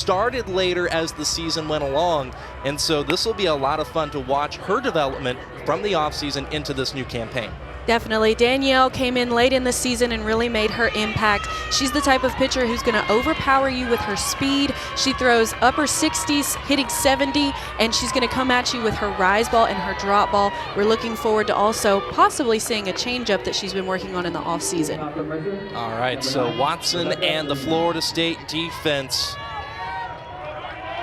started later as the season went along, and so this will be a lot of fun to watch her development from the offseason into this new campaign. Definitely. Danielle came in late in the season and really made her impact. She's the type of pitcher who's going to overpower you with her speed. She throws upper 60s, hitting 70, and she's going to come at you with her rise ball and her drop ball. We're looking forward to also possibly seeing a changeup that she's been working on in the offseason. All right, so Watson and the Florida State defense.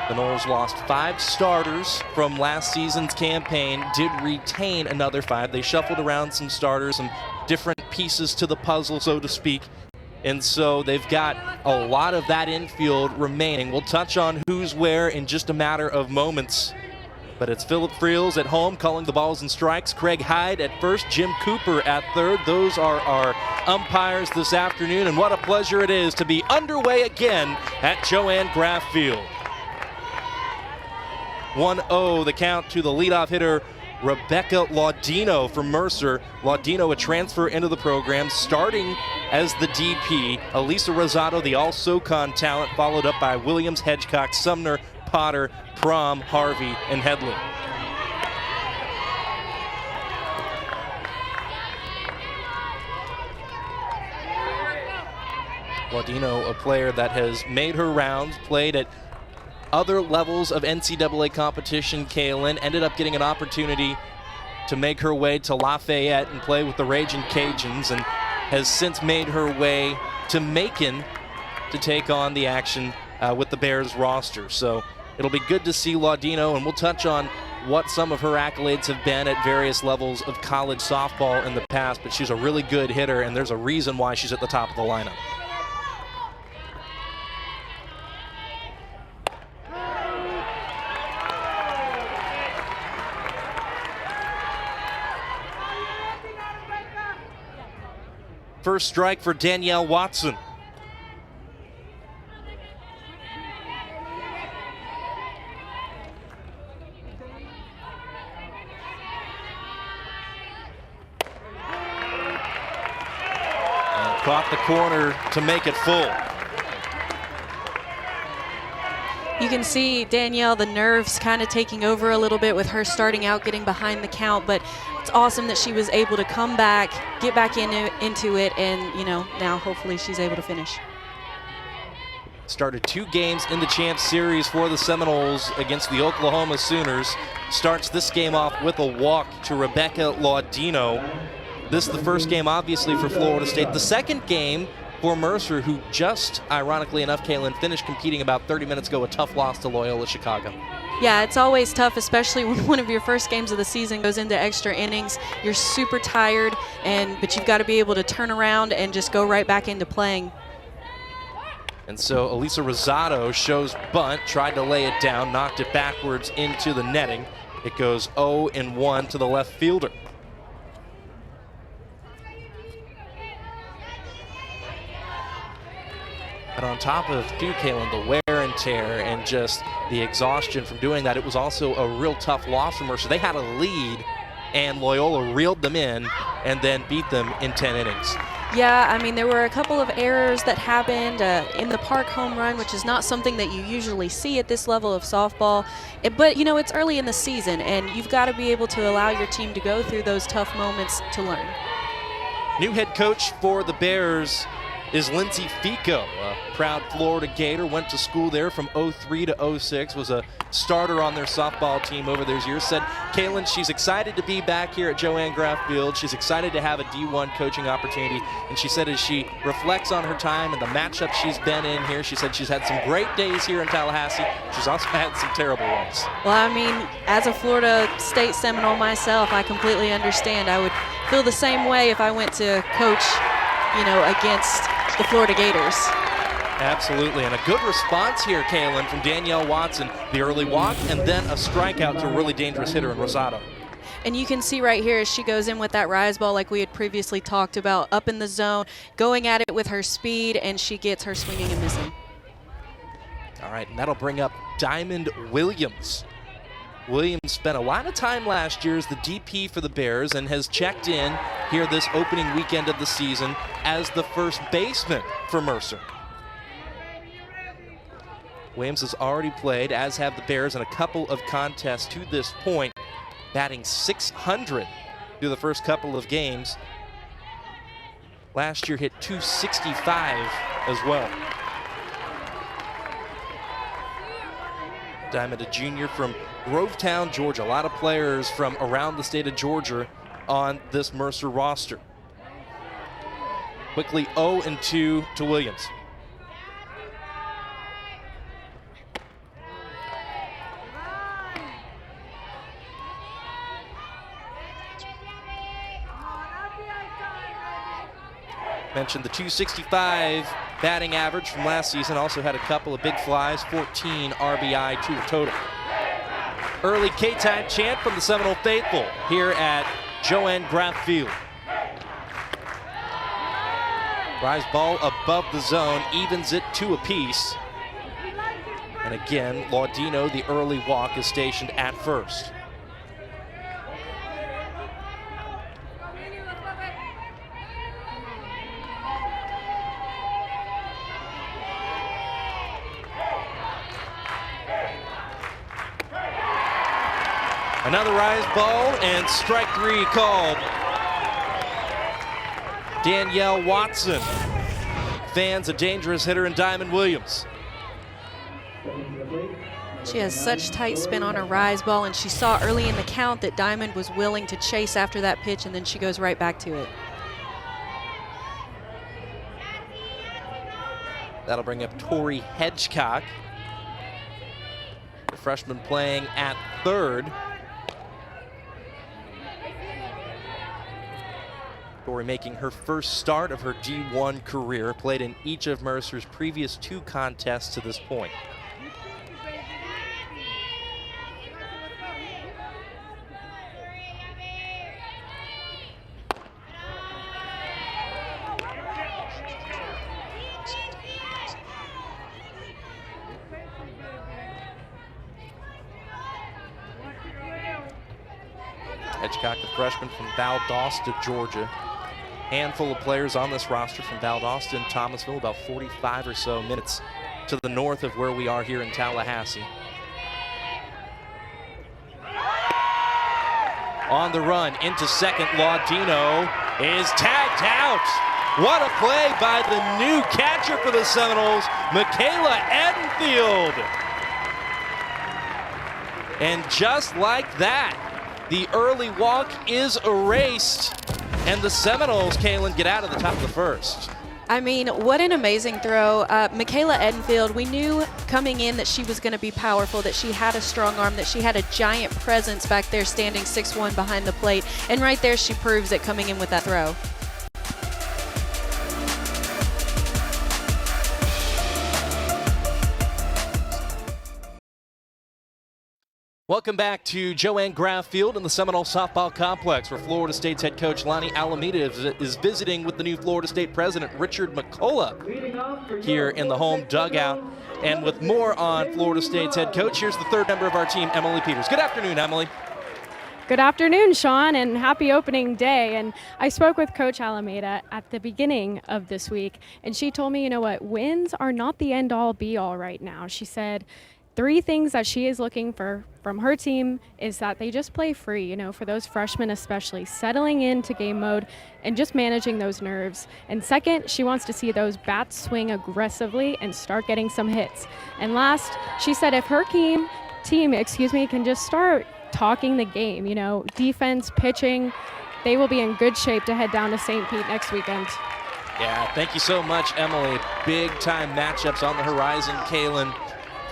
The Noles lost 5 starters from last season's campaign, did retain another 5. They shuffled around some starters, some different pieces to the puzzle, so to speak. And so they've got a lot of that infield remaining. We'll touch on who's where in just a matter of moments. But it's Philip Friels at home calling the balls and strikes. Craig Hyde at first, Jim Cooper at third. Those are our umpires this afternoon, and what a pleasure it is to be underway again at Joanne Graff Field. 1-0 the count to the leadoff hitter, Rebecca Laudino from Mercer. Laudino, a transfer into the program, starting as the DP. Elisa Rosado, the all-SoCon talent, followed up by Williams, Hedgecock, Sumner, Potter, Prom, Harvey, and Headley. Laudino, a player that has made her rounds, played at other levels of NCAA competition. Kaylin ended up getting an opportunity to make her way to Lafayette and play with the Ragin' Cajuns, and has since made her way to Macon to take on the action with the Bears roster. So it'll be good to see Laudino, and we'll touch on what some of her accolades have been at various levels of college softball in the past, but she's a really good hitter, and there's a reason why she's at the top of the lineup. First strike for Danielle Watson. And caught the corner to make it full. You can see Danielle, the nerves kind of taking over a little bit with her starting out, getting behind the count, but it's awesome that she was able to come back, get back into it, and, you know, now hopefully she's able to finish. Started 2 games in the Champs Series for the Seminoles against the Oklahoma Sooners. Starts this game off with a walk to Rebecca Laudino. This is the first game, obviously, for Florida State. The second game for Mercer, who just, ironically enough, Kaylin, finished competing about 30 minutes ago, a tough loss to Loyola Chicago. Yeah, it's always tough, especially when one of your first games of the season goes into extra innings. You're super tired, but you've got to be able to turn around and just go right back into playing. And so Elisa Rosado shows bunt, tried to lay it down, knocked it backwards into the netting. It goes 0-1 to the left fielder. But on top of Kaylin, the wear and tear and just the exhaustion from doing that, it was also a real tough loss for Mercer. They had a lead, and Loyola reeled them in and then beat them in 10 innings. Yeah, I mean, there were a couple of errors that happened in the park home run, which is not something that you usually see at this level of softball. But, you know, it's early in the season, and you've got to be able to allow your team to go through those tough moments to learn. New head coach for the Bears is Lindsay Fico, a proud Florida Gator, went to school there from 03 to 06, was a starter on their softball team over those years. Said, Kaylin, she's excited to be back here at Joanne Graff Field. She's excited to have a D1 coaching opportunity. And she said as she reflects on her time and the matchup she's been in here, she said she's had some great days here in Tallahassee. She's also had some terrible ones. Well, I mean, as a Florida State Seminole myself, I completely understand. I would feel the same way if I went to coach, you know, against the Florida Gators. Absolutely, and a good response here, Kaylin, from Danielle Watson. The early walk and then a strikeout to a really dangerous hitter in Rosado. And you can see right here as she goes in with that rise ball like we had previously talked about, up in the zone, going at it with her speed, and she gets her swinging and missing. All right, and that'll bring up Diamond Williams. Williams spent a lot of time last year as the DP for the Bears and has checked in here this opening weekend of the season as the first baseman for Mercer. Williams has already played, as have the Bears, in a couple of contests to this point, batting .600 through the first couple of games. Last year hit .265 as well. Diamond, a junior from Grovetown, Georgia. A lot of players from around the state of Georgia on this Mercer roster. Quickly 0-2 to Williams. Mentioned the .265 batting average from last season. Also had a couple of big flies, 14 RBI to a total. Early K-Tide chant from the Seminole faithful here at Joanne Graff Field. Rise ball above the zone, evens it 2 apiece. And again, Laudino, the early walk, is stationed at first. Another rise ball and strike 3 called. Danielle Watson fans a dangerous hitter in Diamond Williams. She has such tight spin on her rise ball, and she saw early in the count that Diamond was willing to chase after that pitch, and then she goes right back to it. That'll bring up Tori Hedgecock, the freshman playing at third. Tori making her first start of her D1 career, played in each of Mercer's previous 2 contests to this point. Hedgecock, the freshman from Valdosta, Georgia. Handful of players on this roster from Valdosta and Thomasville, about 45 or so minutes to the north of where we are here in Tallahassee. On the run into second, Laudino is tagged out. What a play by the new catcher for the Seminoles, Michaela Edenfield. And just like that, the early walk is erased, and the Seminoles, Kaylin, get out of the top of the first. I mean, what an amazing throw. Michaela Edenfield, we knew coming in that she was going to be powerful, that she had a strong arm, that she had a giant presence back there standing 6'1" behind the plate. And right there, she proves it coming in with that throw. Welcome back to Joanne Graff Field in the Seminole Softball Complex, where Florida State's head coach Lonnie Alameda is visiting with the new Florida State president Richard McCullough here in the home dugout. And with more on Florida State's head coach, here's the third member of our team, Emily Peters. Good afternoon, Emily. Good afternoon, Sean, and happy opening day. And I spoke with Coach Alameda at the beginning of this week, and she told me, you know what, wins are not the end-all, be-all right now. She said 3 things that she is looking for from her team is that they just play free, you know, for those freshmen especially, settling into game mode and just managing those nerves. And second, she wants to see those bats swing aggressively and start getting some hits. And last, she said if her team, can just start talking the game, you know, defense, pitching, they will be in good shape to head down to St. Pete next weekend. Yeah, thank you so much, Emily. Big-time matchups on the horizon, Kaylin,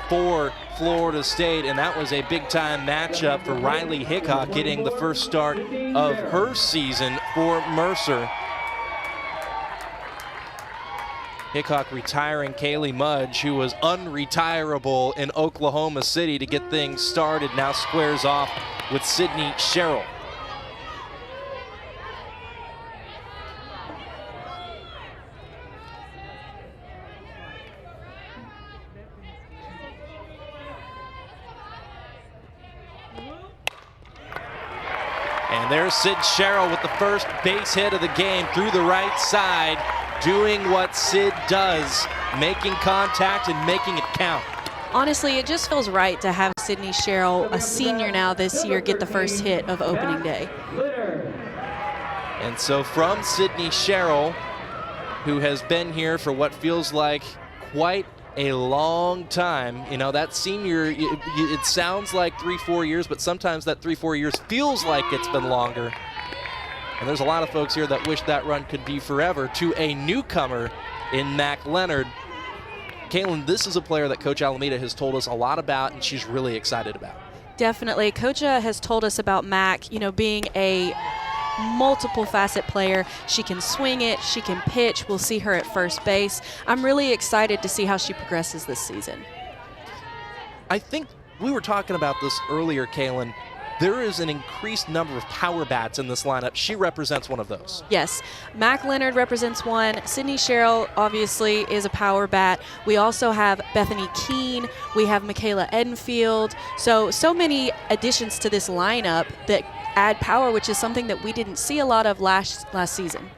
for Florida State, and that was a big-time matchup for Riley Hickok, getting the first start of her season for Mercer. Hickok retiring Kaylee Mudge, who was unretirable in Oklahoma City to get things started, now squares off with Sydney Sherrill. And there's Sid Sherrill with the first base hit of the game through the right side, doing what Sid does, making contact and making it count. honestly, it just feels right to have Sydney Sherrill, a senior now this year, get the first hit of opening day. And so from Sydney Sherrill, who has been here for what feels like quite a long time. You know, that senior, it sounds like 3-4 years, but sometimes that 3-4 years feels like it's been longer. And there's a lot of folks here that wish that run could be forever. To a newcomer in Mac Leonard. Kaylin, this is a player that Coach Alameda has told us a lot about and she's really excited about. Definitely. Coach has told us about Mac, you know, being a multiple facet player. She can swing it, she can pitch. We'll see her at first base. I'm really excited to see how she progresses this season. I think we were talking about this earlier, Kaylin. There is an increased number of power bats in this lineup. She represents one of those. Yes. Mac Leonard represents one. Sydney Sherrill obviously is a power bat. We also have Bethany Keene. We have Michaela Edenfield. So many additions to this lineup that add power, which is something that we didn't see a lot of last season.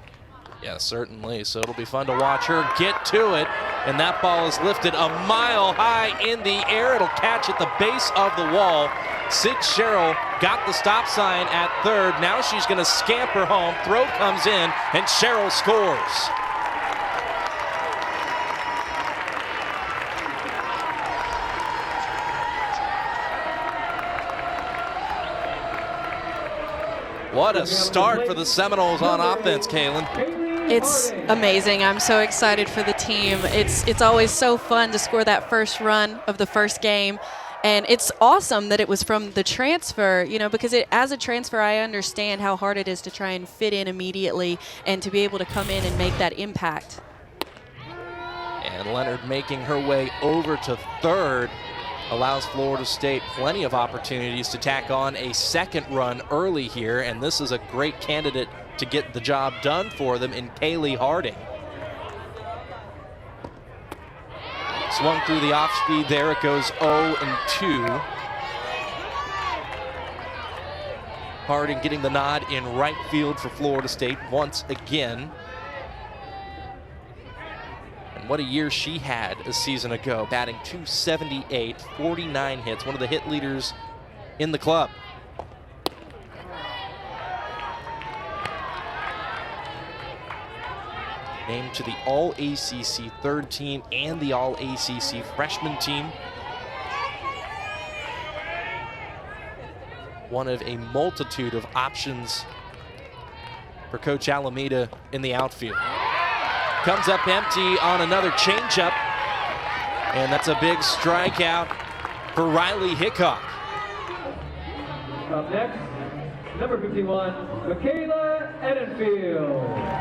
Yeah, certainly. So it'll be fun to watch her get to it. And that ball is lifted a mile high in the air. It'll catch at the base of the wall. Sid Sherrill got the stop sign at third. Now she's going to scamper home. Throw comes in, and Sherrill scores. What a start for the Seminoles on offense, Kaylin. It's amazing. I'm so excited for the team. It's always so fun to score that first run of the first game. And it's awesome that it was from the transfer, you know, because as a transfer, I understand how hard it is to try and fit in immediately and to be able to come in and make that impact. And Leonard making her way over to third allows Florida State plenty of opportunities to tack on a second run early here. And this is a great candidate to get the job done for them in Kaylee Harding. Swung through the off speed there. It goes 0-2. Harding getting the nod in right field for Florida State once again. And what a year she had a season ago, batting .278, 49 hits, one of the hit leaders in the club. Named to the All-ACC third team and the All-ACC freshman team. One of a multitude of options for Coach Alameda in the outfield. Comes up empty on another changeup, and that's a big strikeout for Riley Hickok. Up next, number 51, Michaela Edenfield.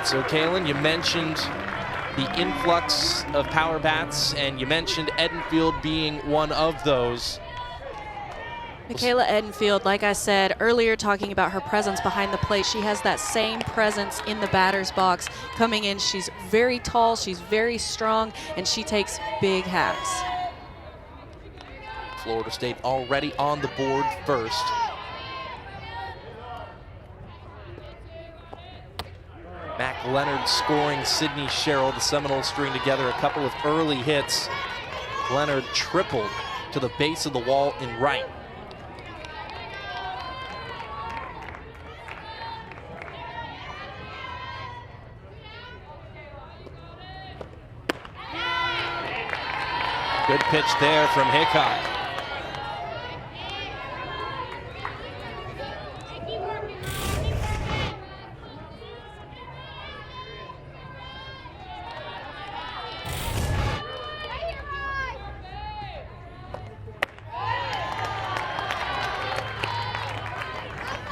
So, Kaylin, you mentioned the influx of power bats, and you mentioned Edenfield being one of those. Michaela Edenfield, like I said earlier, talking about her presence behind the plate, she has that same presence in the batter's box. Coming in, she's very tall, she's very strong, and she takes big hacks. Florida State already on the board first. Mac Leonard scoring Sydney Sherrill. The Seminoles string together a couple of early hits. Leonard tripled to the base of the wall in right. Good pitch there from Hickok.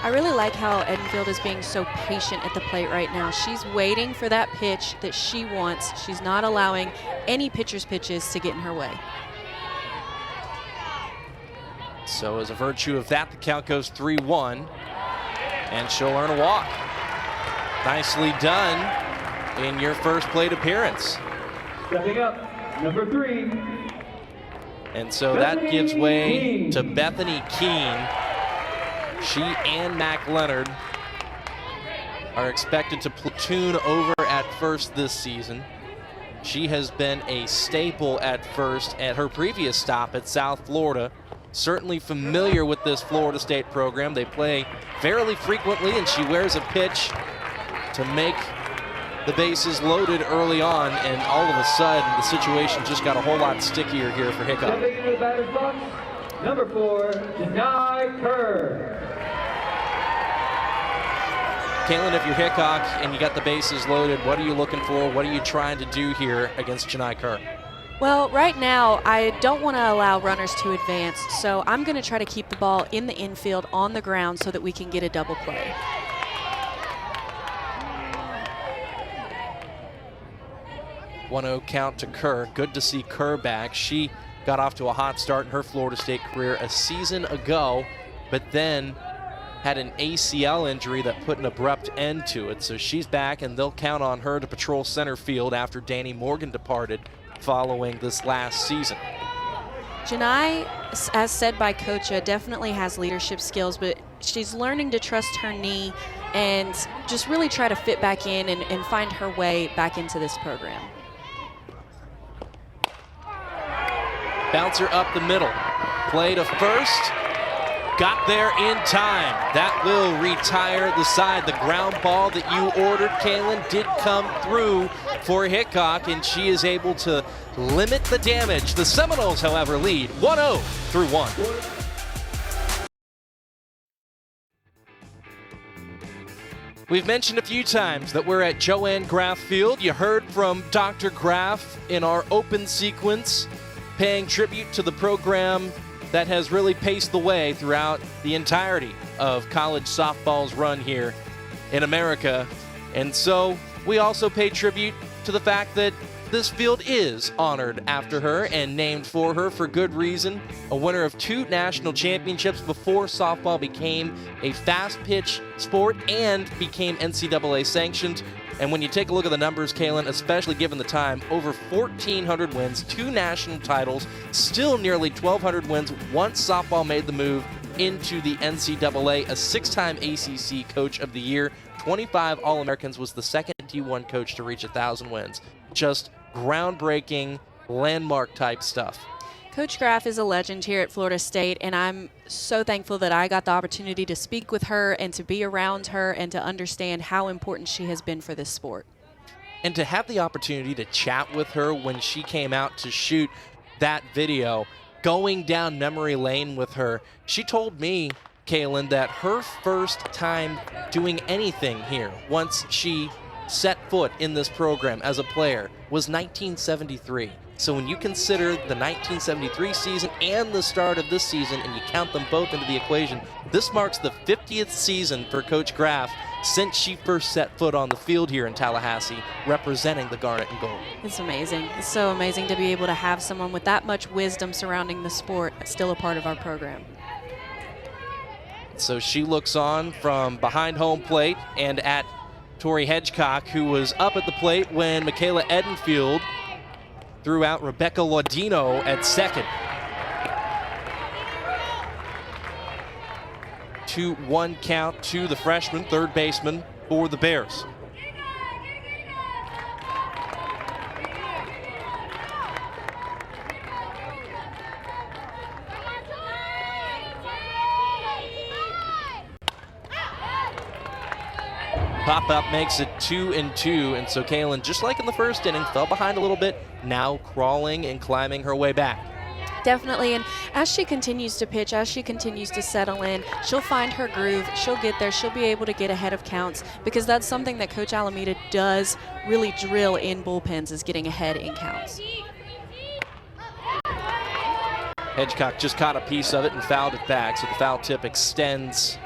I really like how Edenfield is being so patient at the plate right now. She's waiting for that pitch that she wants. She's not allowing any pitcher's pitches to get in her way. So as a virtue of that, the count goes 3-1, and she'll earn a walk. Nicely done in your first plate appearance. Stepping up, number 3. And so that gives way to Bethany Keene. She and Mac Leonard are expected to platoon over at first this season. She has been a staple at first at her previous stop at South Florida. Certainly familiar with this Florida State program. They play fairly frequently, and she wears a pitch to make the bases loaded early on, and all of a sudden the situation just got a whole lot stickier here for Hickok. Stepping into the batter's box, number 4, Janai Kerr. Kaylin, if you're Hickok and you got the bases loaded, what are you looking for? What are you trying to do here against Janai Kerr? Well, right now, I don't want to allow runners to advance, so I'm going to try to keep the ball in the infield on the ground so that we can get a double play. .1-0 count to Kerr. Good to see Kerr back. She got off to a hot start in her Florida State career a season ago, but then had an ACL injury that put an abrupt end to it. So she's back, and they'll count on her to patrol center field after Danny Morgan departed following this last season. Janai, as said by Coach, definitely has leadership skills, but she's learning to trust her knee and just really try to fit back in and find her way back into this program. Bouncer up the middle. Play to first. Got there in time. That will retire the side. The ground ball that you ordered, Kaylin, did come through for Hickok, and she is able to limit the damage. The Seminoles, however, lead 1-0 through 1. We've mentioned a few times that we're at Joanne Graff Field. You heard from Dr. Graff in our open sequence, paying tribute to the program that has really paced the way throughout the entirety of college softball's run here in America. And so we also pay tribute to the fact that this field is honored after her and named for her for good reason. A winner of 2 national championships before softball became a fast pitch sport and became NCAA sanctioned. And when you take a look at the numbers, Kaylin, especially given the time, over 1,400 wins, 2 national titles, still nearly 1,200 wins once softball made the move into the NCAA, a 6-time ACC Coach of the Year, 25 All-Americans, was the second D1 coach to reach 1,000 wins. Just groundbreaking, landmark-type stuff. Coach Graff is a legend here at Florida State, and I'm so thankful that I got the opportunity to speak with her and to be around her and to understand how important she has been for this sport. And to have the opportunity to chat with her when she came out to shoot that video, going down memory lane with her, she told me, Kaylin, that her first time doing anything here, once she set foot in this program as a player, was 1973. So when you consider the 1973 season and the start of this season, and you count them both into the equation, this marks the 50th season for Coach Graff since she first set foot on the field here in Tallahassee, representing the Garnet and Gold. It's amazing. It's so amazing to be able to have someone with that much wisdom surrounding the sport still a part of our program. So she looks on from behind home plate and at Tori Hedgecock, who was up at the plate when Michaela Edenfield threw out Rebecca Laudino at second. 2-1 count to the freshman, third baseman for the Bears. Pop-up makes it 2-2, and so Kaylin, just like in the first inning, fell behind a little bit, now crawling and climbing her way back. Definitely, and as she continues to pitch, as she continues to settle in, she'll find her groove, she'll get there, she'll be able to get ahead of counts, because that's something that Coach Alameda does really drill in bullpens, is getting ahead in counts. Hedgecock just caught a piece of it and fouled it back, so the foul tip extends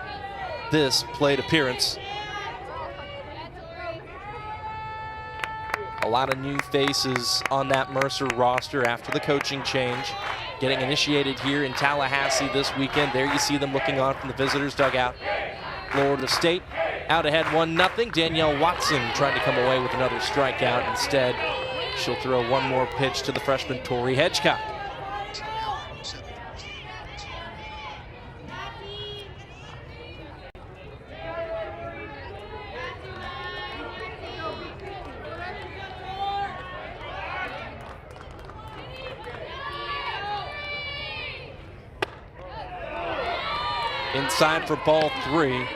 this plate appearance. A lot of new faces on that Mercer roster after the coaching change, getting initiated here in Tallahassee this weekend. There you see them looking on from the visitors' dugout. Florida State out ahead 1-0. Danielle Watson trying to come away with another strikeout. Instead, she'll throw one more pitch to the freshman Tori Hedgecock. inside for ball 3.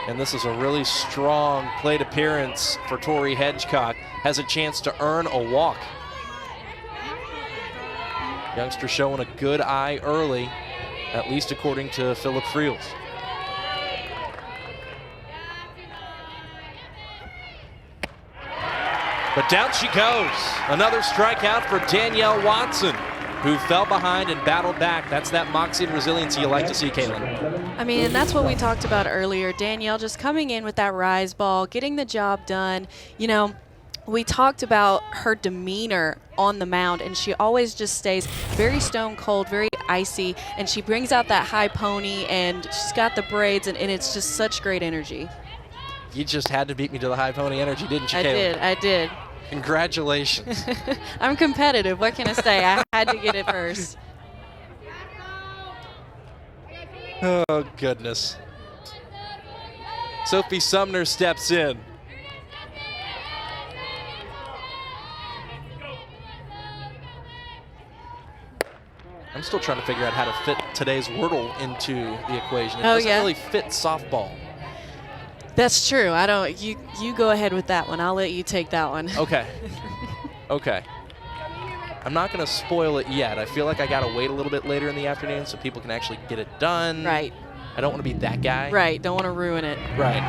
And this is a really strong plate appearance for Tori Hedgecock. Has a chance to earn a walk. Youngster showing a good eye early, at least according to Philip Friels. But down she goes. Another strikeout for Danielle Watson, who fell behind and battled back. That's that moxie and resiliency you like to see, Kaylin. I mean, and that's what we talked about earlier. Danielle just coming in with that rise ball, getting the job done. You know, we talked about her demeanor on the mound, and she always just stays very stone cold, very icy, and she brings out that high pony, and she's got the braids, and it's just such great energy. You just had to beat me to the high pony energy, didn't you, Kaylin? I did. Congratulations. I'm competitive. What can I say? I had to get it first. Oh, goodness. Sophie Sumner steps in. I'm still trying to figure out how to fit today's Wordle into the equation. It doesn't really fit softball. That's true. I don't. You go ahead with that one. I'll let you take that one. Okay. Okay. I'm not going to spoil it yet. I feel like I got to wait a little bit later in the afternoon so people can actually get it done. Right. I don't want to be that guy. Right. Don't want to ruin it. Right.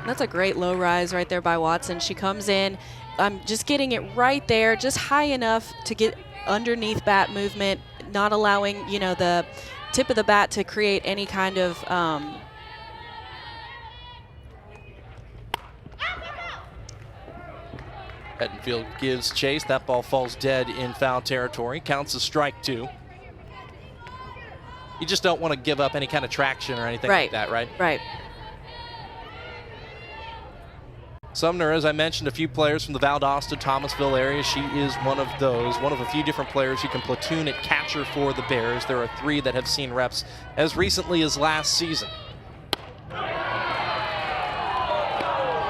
That's a great low rise right there by Watson. She comes in. I'm just getting it right there, just high enough to get underneath bat movement, not allowing, you know, the tip of the bat to create any kind of Ettenfield gives chase. That ball falls dead in foul territory. Counts as strike 2. You just don't want to give up any kind of traction or anything like that, right? Right. Sumner, as I mentioned, a few players from the Valdosta, Thomasville area. She is one of those, one of a few different players who can platoon at catcher for the Bears. There are 3 that have seen reps as recently as last season.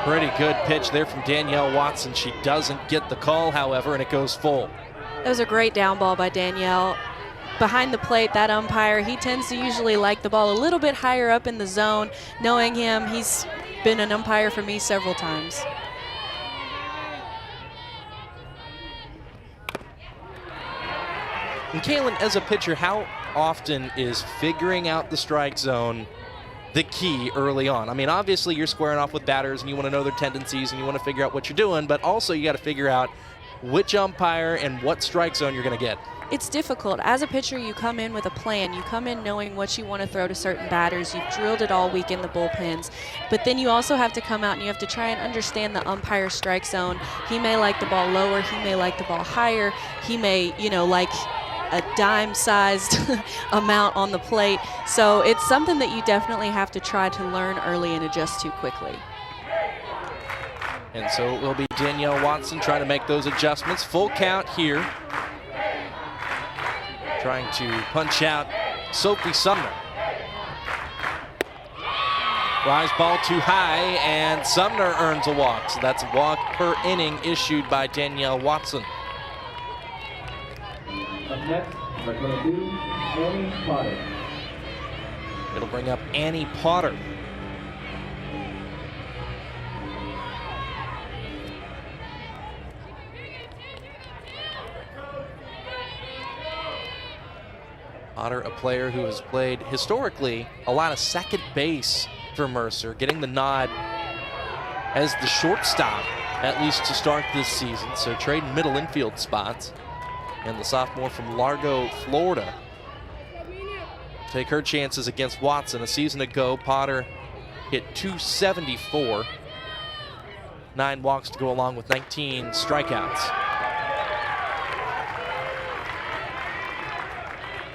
Pretty good pitch there from Danielle Watson. She doesn't get the call, however, and it goes full. That was a great down ball by Danielle. Behind the plate, that umpire, he tends to usually like the ball a little bit higher up in the zone. Knowing him, he's been an umpire for me several times. And Kaylin, as a pitcher, how often is figuring out the strike zone the key early on? I mean, obviously you're squaring off with batters and you want to know their tendencies and you want to figure out what you're doing, but also you got to figure out which umpire and what strike zone you're going to get. It's difficult. As a pitcher, you come in with a plan. You come in knowing what you want to throw to certain batters. You've drilled it all week in the bullpens. But then you also have to come out and you have to try and understand the umpire's strike zone. He may like the ball lower. He may like the ball higher. He may, you know, like a dime-sized amount on the plate. So it's something that you definitely have to try to learn early and adjust to quickly. And so it will be Danielle Watson trying to make those adjustments. Full count here. Trying to punch out Sophie Sumner. Rise ball too high, and Sumner earns a walk. So that's a walk per inning issued by Danielle Watson. Up next, number 22, Annie Potter. It'll bring up Annie Potter. Potter, a player who has played historically a lot of second base for Mercer, getting the nod as the shortstop, at least to start this season. So trading middle infield spots. And the sophomore from Largo, Florida, take her chances against Watson. A season ago, Potter hit .274. 9 walks to go along with 19 strikeouts.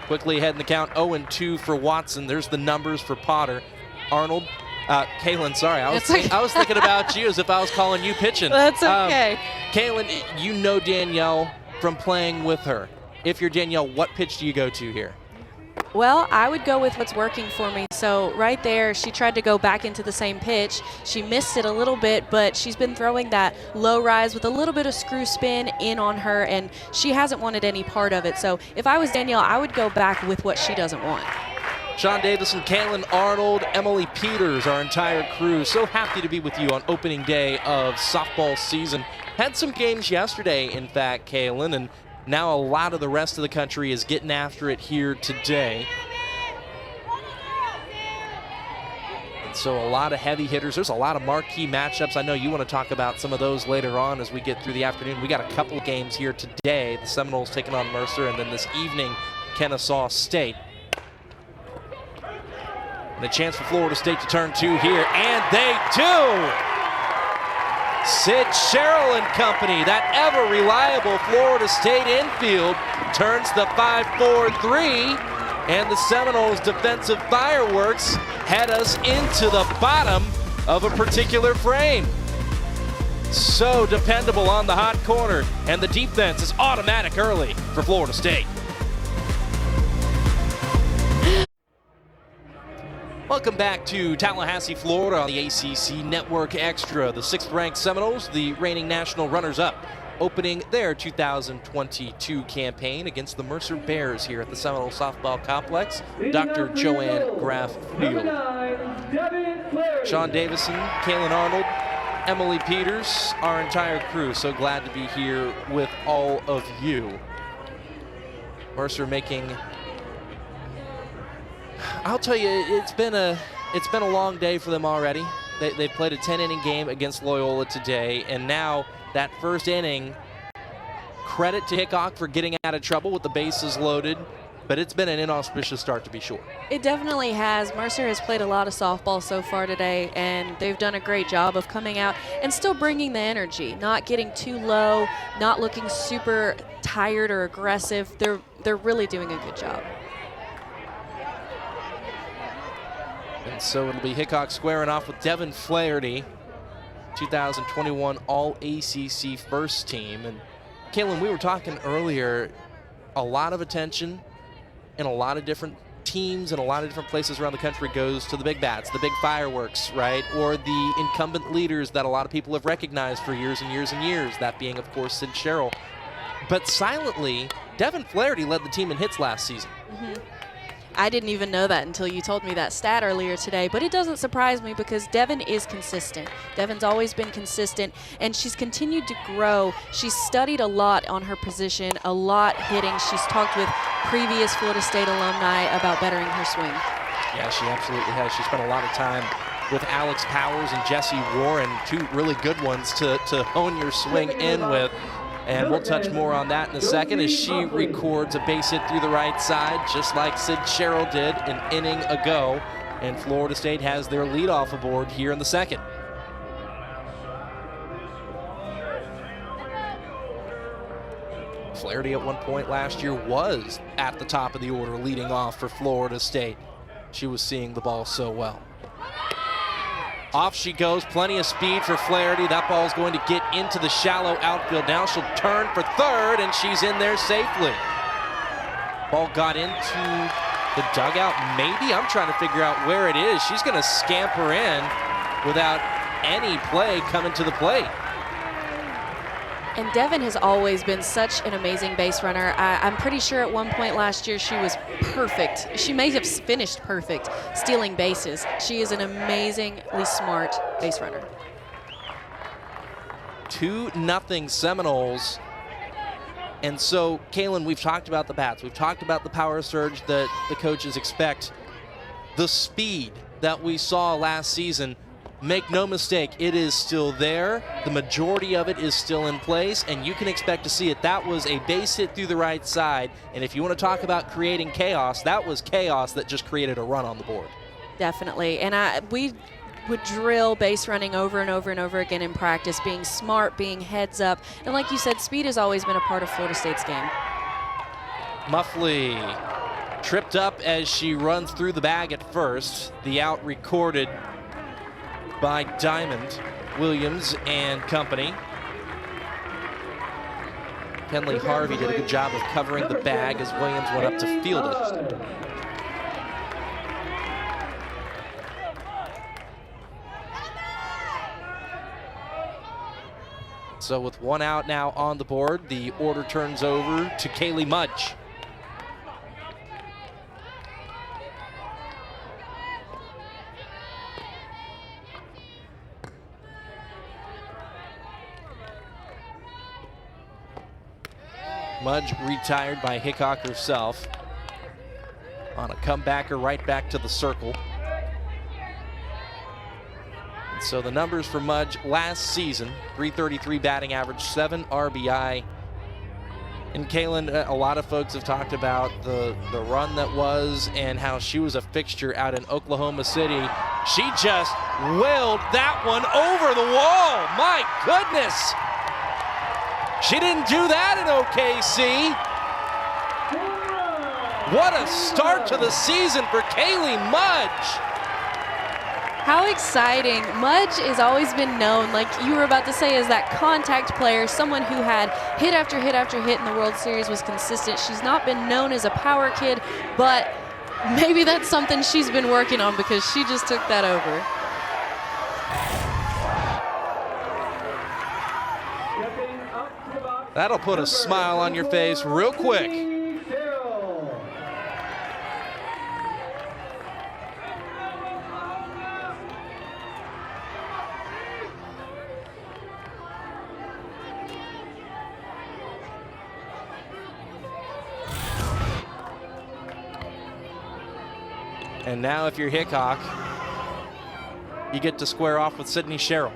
Quickly ahead in the count, 0-2 for Watson. There's the numbers for Potter. Arnold, Kaylin, sorry, I was thinking about you as if I was calling you pitching. That's okay. Kaylin, you know Danielle from playing with her. If you're Danielle, what pitch do you go to here? Well, I would go with what's working for me. So right there, she tried to go back into the same pitch. She missed it a little bit, but she's been throwing that low rise with a little bit of screw spin in on her, and she hasn't wanted any part of it. So if I was Danielle, I would go back with what she doesn't want. Sean Davison, Kaylin Arnold, Emily Peters, our entire crew. So happy to be with you on opening day of softball season. Had some games yesterday, in fact, Kaylin, and now a lot of the rest of the country is getting after it here today. And so a lot of heavy hitters. There's a lot of marquee matchups. I know you want to talk about some of those later on as we get through the afternoon. We got a couple of games here today. The Seminoles taking on Mercer, and then this evening, Kennesaw State. And a chance for Florida State to turn two here, and they do! Sid Sherrill and company, that ever-reliable Florida State infield, turns the 5-4-3, and the Seminoles' defensive fireworks head us into the bottom of a particular frame. So dependable on the hot corner, and the defense is automatic early for Florida State. Welcome back to Tallahassee, Florida on the ACC Network Extra. The 6th-ranked Seminoles, the reigning national runners-up, opening their 2022 campaign against the Mercer Bears here at the Seminole Softball Complex. Dr. Joanne Graff Field. Sean Davison, Kaylin Arnold, Emily Peters, our entire crew. So glad to be here with all of you. Mercer making... I'll tell you, it's been a long day for them already. They've played a 10-inning game against Loyola today, and now that first inning, credit to Hickok for getting out of trouble with the bases loaded, but it's been an inauspicious start to be sure. It definitely has. Mercer has played a lot of softball so far today, and they've done a great job of coming out and still bringing the energy, not getting too low, not looking super tired or aggressive. They're really doing a good job. And so it'll be Hickok squaring off with Devin Flaherty, 2021 All-ACC first team. And Kaylin, we were talking earlier, a lot of attention and a lot of different teams and a lot of different places around the country goes to the big bats, the big fireworks, right? Or the incumbent leaders that a lot of people have recognized for years and years and years, that being, of course, Sid Sherrill. But silently, Devin Flaherty led the team in hits last season. Mm-hmm. I didn't even know that until you told me that stat earlier today, but it doesn't surprise me because Devin is consistent. Devin's always been consistent, and she's continued to grow. She's studied a lot on her position, a lot hitting. She's talked with previous Florida State alumni about bettering her swing. Yeah, she absolutely has. She spent a lot of time with Alex Powers and Jesse Warren, two really good ones to hone your swing in with. And we'll touch more on that in a second as she records a base hit through the right side, just like Sid Sherrill did an inning ago. And Florida State has their leadoff aboard here in the second. Flaherty at one point last year was at the top of the order leading off for Florida State. She was seeing the ball so well. Off she goes, plenty of speed for Flaherty. That ball's going to get into the shallow outfield. Now she'll turn for third, and she's in there safely. Ball got into the dugout, maybe? I'm trying to figure out where it is. She's going to scamper in without any play coming to the plate. And Devin has always been such an amazing base runner. I'm pretty sure at one point last year she was perfect. She may have finished perfect stealing bases. She is an amazingly smart base runner. 2-0 Seminoles. And so, Kaylin, we've talked about the bats. We've talked about the power surge that the coaches expect. The speed that we saw last season, make no mistake, it is still there. The majority of it is still in place, and you can expect to see it. That was a base hit through the right side, and if you want to talk about creating chaos, that was chaos that just created a run on the board. Definitely, and we would drill base running over and over and over again in practice, being smart, being heads up, and like you said, speed has always been a part of Florida State's game. Muffley tripped up as she runs through the bag at first. The out recorded by Diamond, Williams, and company. Kenley Harvey did a good job of covering the bag as Williams went up to field it. So with one out now on the board, the order turns over to Kaylee Mudge. Mudge retired by Hickok herself on a comebacker right back to the circle. And so the numbers for Mudge last season, .333 batting average, 7 RBI. And Kaylin, a lot of folks have talked about the run that was and how she was a fixture out in Oklahoma City. She just wailed that one over the wall. My goodness. She didn't do that in OKC. What a start to the season for Kaylee Mudge. How exciting. Mudge has always been known, like you were about to say, as that contact player, someone who had hit after hit after hit in the World Series, was consistent. She's not been known as a power kid, but maybe that's something she's been working on because she just took that over. That'll put a smile on your face real quick. And now if you're Hickok, you get to square off with Sydney Sherrill.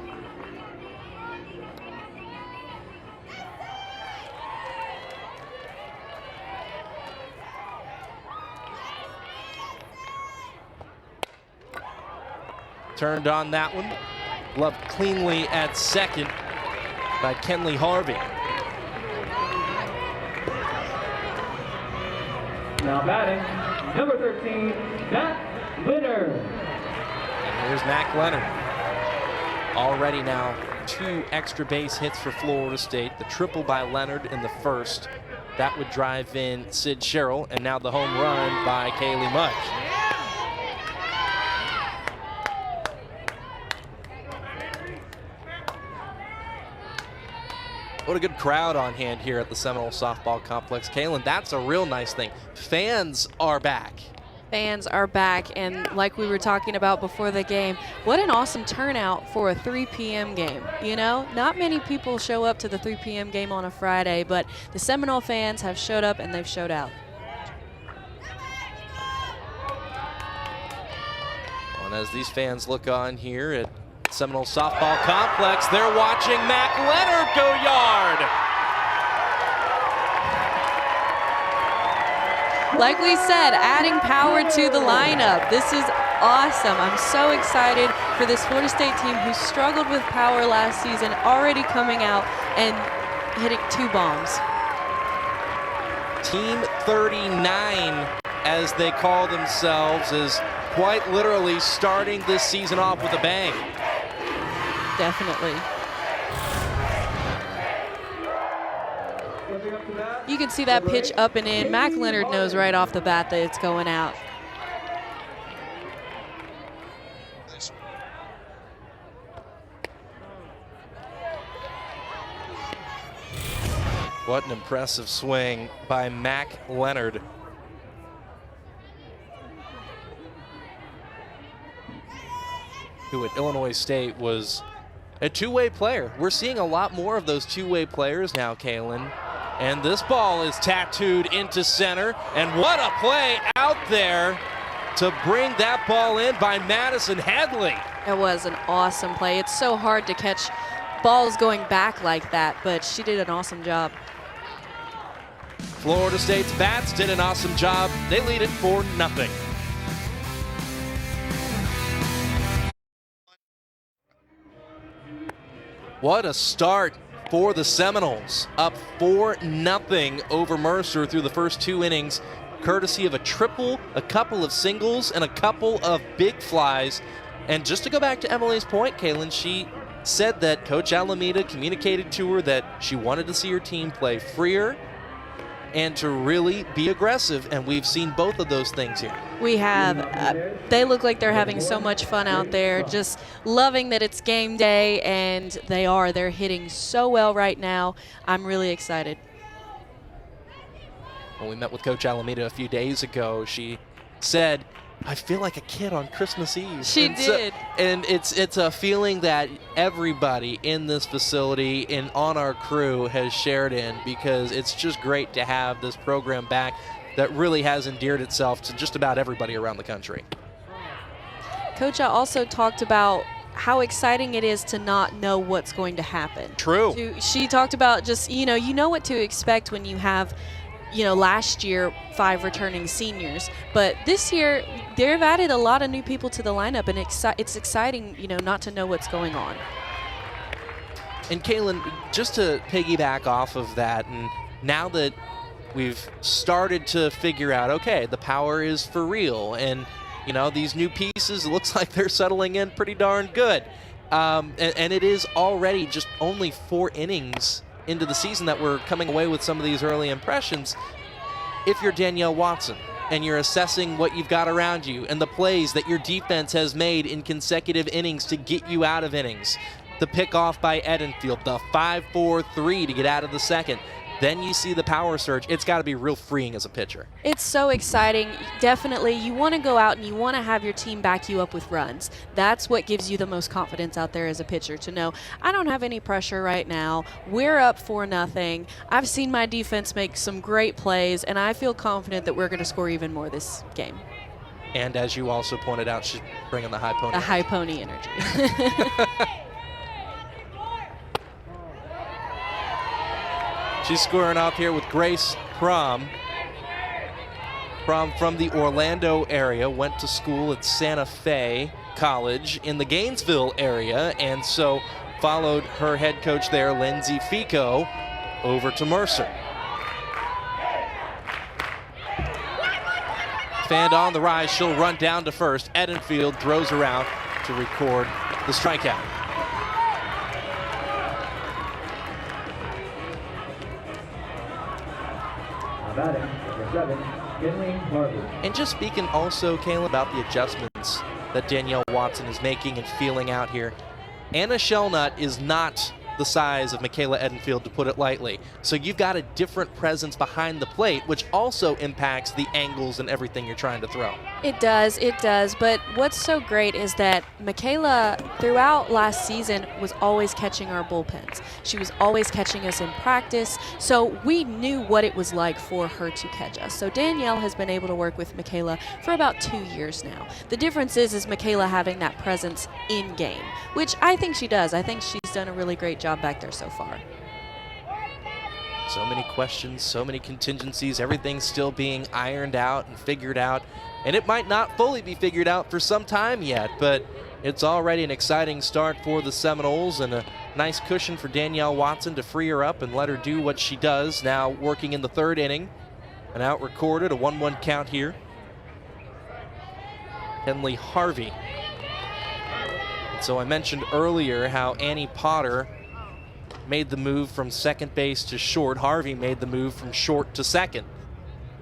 Turned on that one. Gloved cleanly at second by Kenley Harvey. Now batting, number 13, Matt Leonard. And here's Mac Leonard. Already now 2 extra base hits for Florida State. The triple by Leonard in the first. That would drive in Sid Sherrill, and now the home run by Kaylee Mudge. What a good crowd on hand here at the Seminole Softball Complex. Kaylin, that's a real nice thing. Fans are back. Fans are back, and like we were talking about before the game, what an awesome turnout for a 3 p.m. game. You know, not many people show up to the 3 p.m. game on a Friday, but the Seminole fans have showed up and they've showed out. And as these fans look on here at Seminole Softball Complex, they're watching Mac Leonard go yard. Like we said, adding power to the lineup. This is awesome. I'm so excited for this Florida State team who struggled with power last season, already coming out and hitting 2 bombs. Team 39, as they call themselves, is quite literally starting this season off with a bang. Definitely. You can see that pitch up and in. Mac Leonard knows right off the bat that it's going out. What an impressive swing by Mac Leonard. Who at Illinois State was a two-way player. We're seeing a lot more of those two-way players now, Kaylin. And this ball is tattooed into center. And what a play out there to bring that ball in by Madison Headley. It was an awesome play. It's so hard to catch balls going back like that, but she did an awesome job. Florida State's bats did an awesome job. They lead it 4-0. What a start for the Seminoles. Up 4-0 over Mercer through the first 2 innings, courtesy of a triple, a couple of singles, and a couple of big flies. And just to go back to Emily's point, Kaylin, she said that Coach Alameda communicated to her that she wanted to see her team play freer and to really be aggressive, and we've seen both of those things here. We have, they look like they're having so much fun out there, just loving that it's game day, and they're hitting so well right now. I'm really excited. When we met with Coach Alameda a few days ago, she said, I feel like a kid on Christmas Eve. She did. And it's a feeling that everybody in this facility and on our crew has shared in, because it's just great to have this program back that really has endeared itself to just about everybody around the country. Coach also talked about how exciting it is to not know what's going to happen. True. She talked about just, you know what to expect when you have, last year 5 returning seniors. But this year, they've added a lot of new people to the lineup, and it's exciting, not to know what's going on. And Kaylin, just to piggyback off of that, and now that we've started to figure out, okay, the power is for real, and these new pieces, it looks like they're settling in pretty darn good. And it is already just only 4 innings into the season that we're coming away with some of these early impressions. If you're Danielle Watson and you're assessing what you've got around you and the plays that your defense has made in consecutive innings to get you out of innings, the pickoff by Edenfield, the 5-4-3 to get out of the second, then you see the power surge. It's got to be real freeing as a pitcher. It's so exciting. Definitely, you want to go out and you want to have your team back you up with runs. That's what gives you the most confidence out there as a pitcher, to know I don't have any pressure right now. We're up 4-0. I've seen my defense make some great plays, and I feel confident that we're going to score even more this game. And as you also pointed out, she's bringing the high pony. The high pony energy. She's squaring off here with Grace Prom. Prom from the Orlando area, went to school at Santa Fe College in the Gainesville area, and so followed her head coach there, Lindsay Fico, over to Mercer. Fanned on the rise, she'll run down to first. Edenfield throws around to record the strikeout. And just speaking also, Kayla, about the adjustments that Danielle Watson is making and feeling out here, Anna Shellnut is not the size of Michaela Edenfield, to put it lightly. So you've got a different presence behind the plate, which also impacts the angles and everything you're trying to throw. It does. But what's so great is that Michaela, throughout last season, was always catching our bullpens. She was always catching us in practice, so we knew what it was like for her to catch us. So Danielle has been able to work with Michaela for about 2 years now. The difference is Michaela having that presence in game, which I think she does. I think she's done a really great job back there so far. So many questions, so many contingencies, everything's still being ironed out and figured out. And it might not fully be figured out for some time yet, but it's already an exciting start for the Seminoles and a nice cushion for Danielle Watson to free her up and let her do what she does. Now working in the 3rd inning, an out recorded, a 1-1 count here. Henley Harvey. And so I mentioned earlier how Annie Potter made the move from second base to short. Harvey made the move from short to second.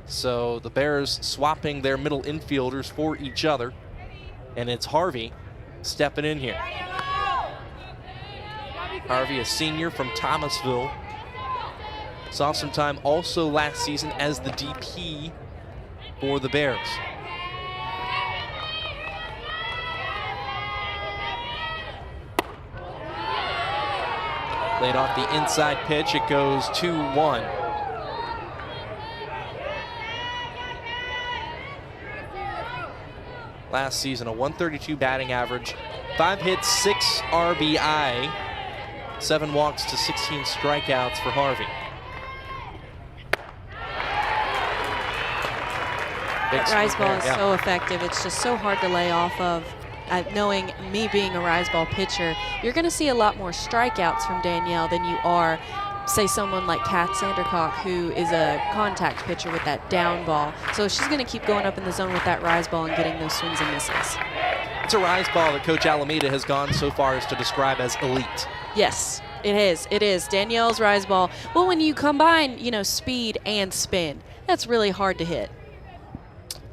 So the Bears swapping their middle infielders for each other. And it's Harvey stepping in here. Harvey, a senior from Thomasville. Saw some time also last season as the DP for the Bears. Laid off the inside pitch, it goes 2-1. Last season, a 132 batting average, 5 hits, 6 RBI, 7 walks to 16 strikeouts for Harvey. That rise ball is so effective. It's just so hard to lay off of. Knowing me being a rise ball pitcher, you're going to see a lot more strikeouts from Danielle than you are, say, someone like Kath Sandercock, who is a contact pitcher with that down ball. So she's going to keep going up in the zone with that rise ball and getting those swings and misses. It's a rise ball that Coach Alameda has gone so far as to describe as elite. Yes, it is. It is. Danielle's rise ball. Well, when you combine, speed and spin, that's really hard to hit.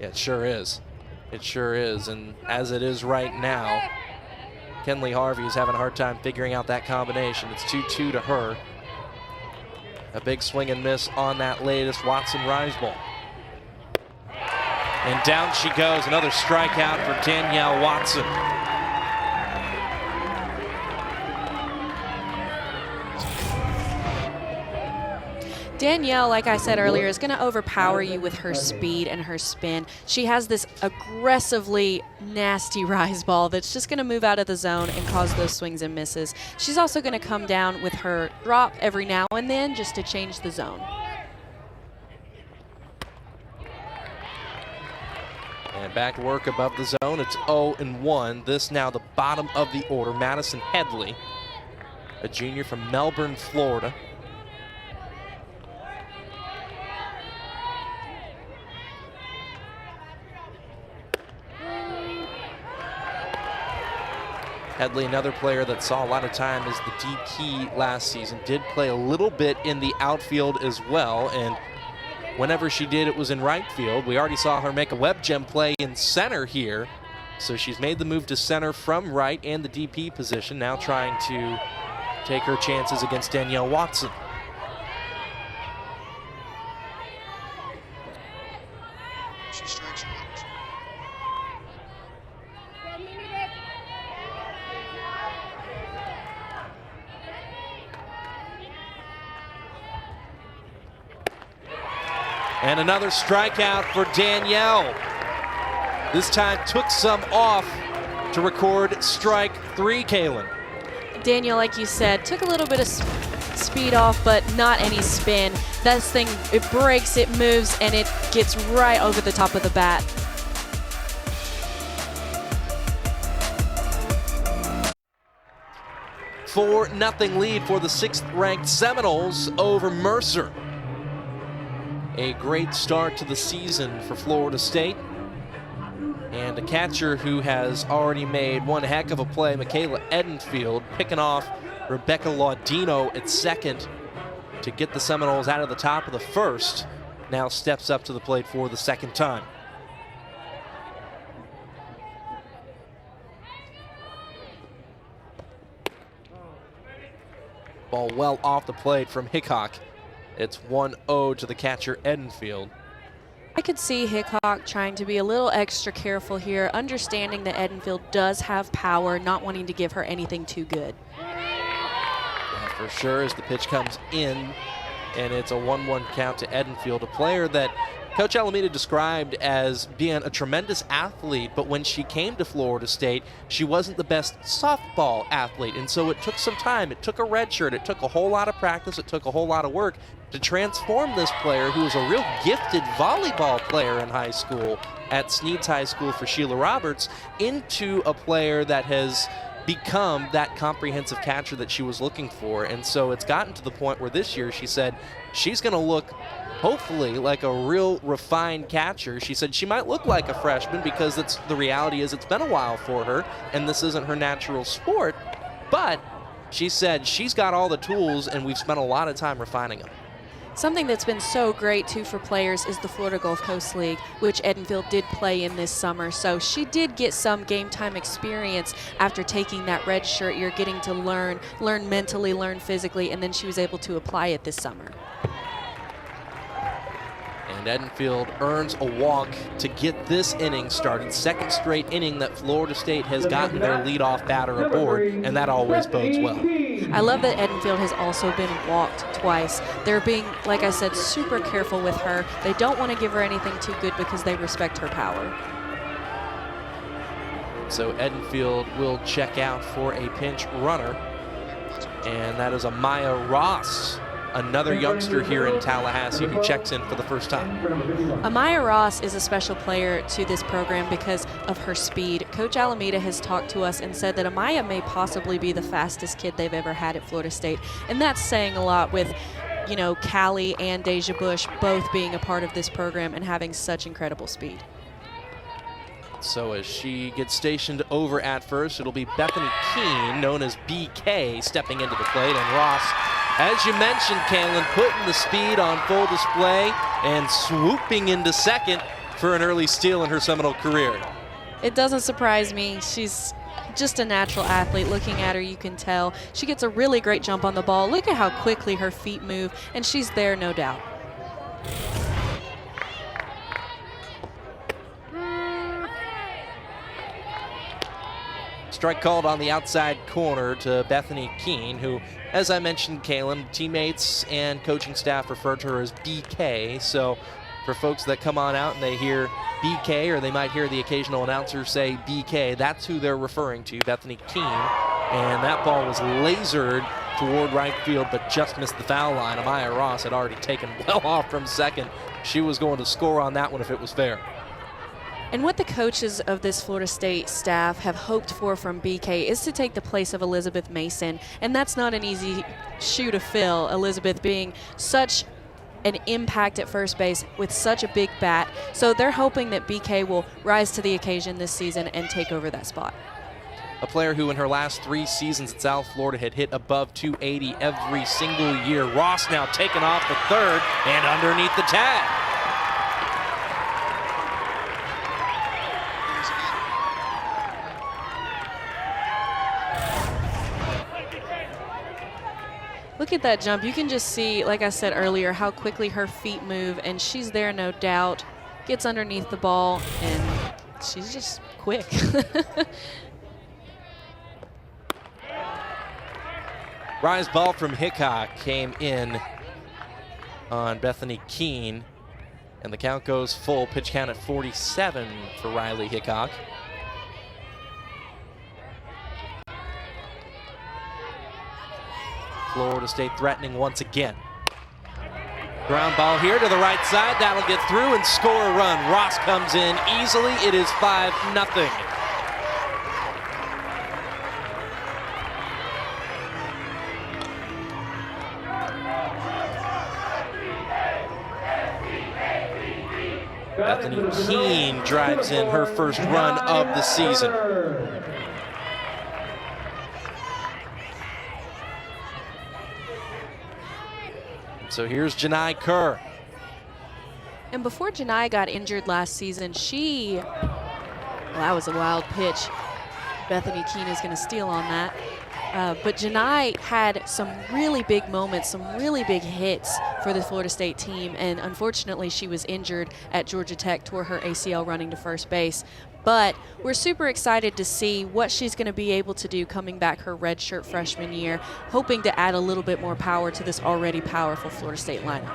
Yeah, it sure is. It sure is, and as it is right now, Kenley Harvey is having a hard time figuring out that combination. It's 2-2 to her. A big swing and miss on that latest Watson rise ball. And down she goes, another strikeout for Danielle Watson. Danielle, like I said earlier, is going to overpower you with her speed and her spin. She has this aggressively nasty rise ball that's just going to move out of the zone and cause those swings and misses. She's also going to come down with her drop every now and then just to change the zone. And back to work above the zone. It's 0-1. This now the bottom of the order. Madison Headley, a junior from Melbourne, Florida. Headley, another player that saw a lot of time as the DP last season, did play a little bit in the outfield as well, and whenever she did, it was in right field. We already saw her make a web gem play in center here, so she's made the move to center from right and the DP position, now trying to take her chances against Danielle Watson. She strikes out. And another strikeout for Danielle. This time took some off to record strike 3, Kaylin. Danielle, like you said, took a little bit of speed off, but not any spin. This thing, it breaks, it moves, and it gets right over the top of the bat. Nothing lead for the 6th-ranked Seminoles over Mercer. A great start to the season for Florida State. And a catcher who has already made one heck of a play, Michaela Edenfield, picking off Rebecca Laudino at second to get the Seminoles out of the top of the first. Now steps up to the plate for the second time. Ball well off the plate from Hickok. It's 1-0 to the catcher, Edenfield. I could see Hickok trying to be a little extra careful here, understanding that Edenfield does have power, not wanting to give her anything too good. Yeah, for sure, as the pitch comes in, and it's a 1-1 count to Edenfield, a player that Coach Alameda described as being a tremendous athlete, but when she came to Florida State, she wasn't the best softball athlete, and so it took some time. It took a red shirt. It took a whole lot of practice. It took a whole lot of work to transform this player, who was a real gifted volleyball player in high school at Sneads High School for Sheila Roberts, into a player that has become that comprehensive catcher that she was looking for. And so it's gotten to the point where this year she said she's going to look hopefully like a real refined catcher. She said she might look like a freshman because the reality is it's been a while for her and this isn't her natural sport, but she said she's got all the tools and we've spent a lot of time refining them. Something that's been so great, too, for players is the Florida Gulf Coast League, which Edenfield did play in this summer. So she did get some game time experience after taking that red shirt. You're getting to learn mentally, learn physically, and then she was able to apply it this summer. And Edenfield earns a walk to get this inning started. Second straight inning that Florida State has gotten their leadoff batter aboard, and that always bodes well. I love that Edenfield has also been walked twice. They're being, like I said, super careful with her. They don't want to give her anything too good because they respect her power. So Edenfield will check out for a pinch runner, and that is Amaya Ross, another youngster here in Tallahassee who checks in for the first time. Amaya Ross is a special player to this program because of her speed. Coach Alameda has talked to us and said that Amaya may possibly be the fastest kid they've ever had at Florida State. And that's saying a lot with, you know, Callie and Deja Bush both being a part of this program and having such incredible speed. So as she gets stationed over at first, it'll be Bethany Keene, known as BK, stepping into the plate, and Ross, as you mentioned, Kaylin, putting the speed on full display and swooping into second for an early steal in her Seminole career. It doesn't surprise me. She's just a natural athlete. Looking at her, you can tell. She gets a really great jump on the ball. Look at how quickly her feet move, and she's there, no doubt. Strike called on the outside corner to Bethany Keene, who, as I mentioned, Kaylin, teammates and coaching staff refer to her as BK. So for folks that come on out and they hear BK, or they might hear the occasional announcer say BK, that's who they're referring to, Bethany Keene. And that ball was lasered toward right field, but just missed the foul line. Amaya Ross had already taken well off from second. She was going to score on that one if it was fair. And what the coaches of this Florida State staff have hoped for from BK is to take the place of Elizabeth Mason. And that's not an easy shoe to fill, Elizabeth being such an impact at first base with such a big bat. So they're hoping that BK will rise to the occasion this season and take over that spot. A player who in her last 3 seasons at South Florida had hit above 280 every single year. Ross now taken off the third and underneath the tag. Look at that jump. You can just see, like I said earlier, how quickly her feet move, and she's there, no doubt. Gets underneath the ball, and she's just quick. Rise ball from Hickok came in on Bethany Keene, and the count goes full. Pitch count at 47 for Riley Hickok. Florida State threatening once again. Ground ball here to the right side. That'll get through and score a run. Ross comes in easily. It is 5-0. Bethany Keene drives in her first run of the season. So here's Janai Kerr. And before Janai got injured last season, well, that was a wild pitch. Bethany Keene is going to steal on that. But Janai had some really big moments, some really big hits for the Florida State team, and unfortunately she was injured at Georgia Tech, tore her ACL running to first base. But we're super excited to see what she's going to be able to do coming back her redshirt freshman year, hoping to add a little bit more power to this already powerful Florida State lineup.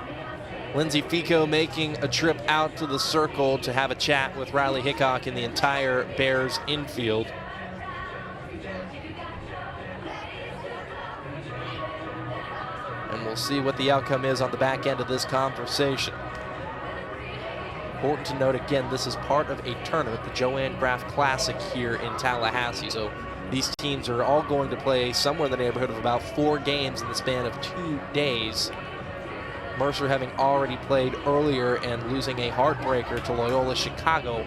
Lindsay Fico making a trip out to the circle to have a chat with Riley Hickok and the entire Bears infield. And we'll see what the outcome is on the back end of this conversation. Important to note again, this is part of a tournament, the Joanne Graff Classic here in Tallahassee. So these teams are all going to play somewhere in the neighborhood of about 4 games in the span of 2 days. Mercer having already played earlier and losing a heartbreaker to Loyola Chicago.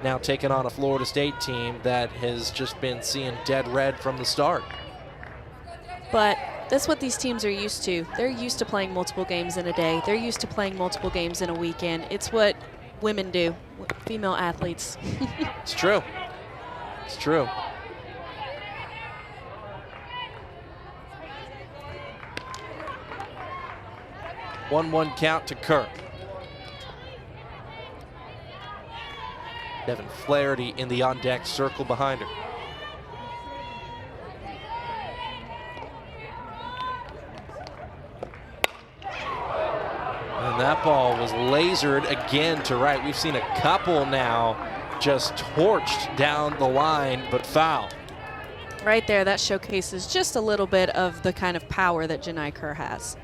Now taking on a Florida State team that has just been seeing dead red from the start. But that's what these teams are used to. They're used to playing multiple games in a day. They're used to playing multiple games in a weekend. It's what women do, female athletes. It's true. It's true. One count to Kerr. Devin Flaherty in the on-deck circle behind her. And that ball was lasered again to right. We've seen a couple now just torched down the line, but foul. Right there, that showcases just a little bit of the kind of power that Janai Kerr has.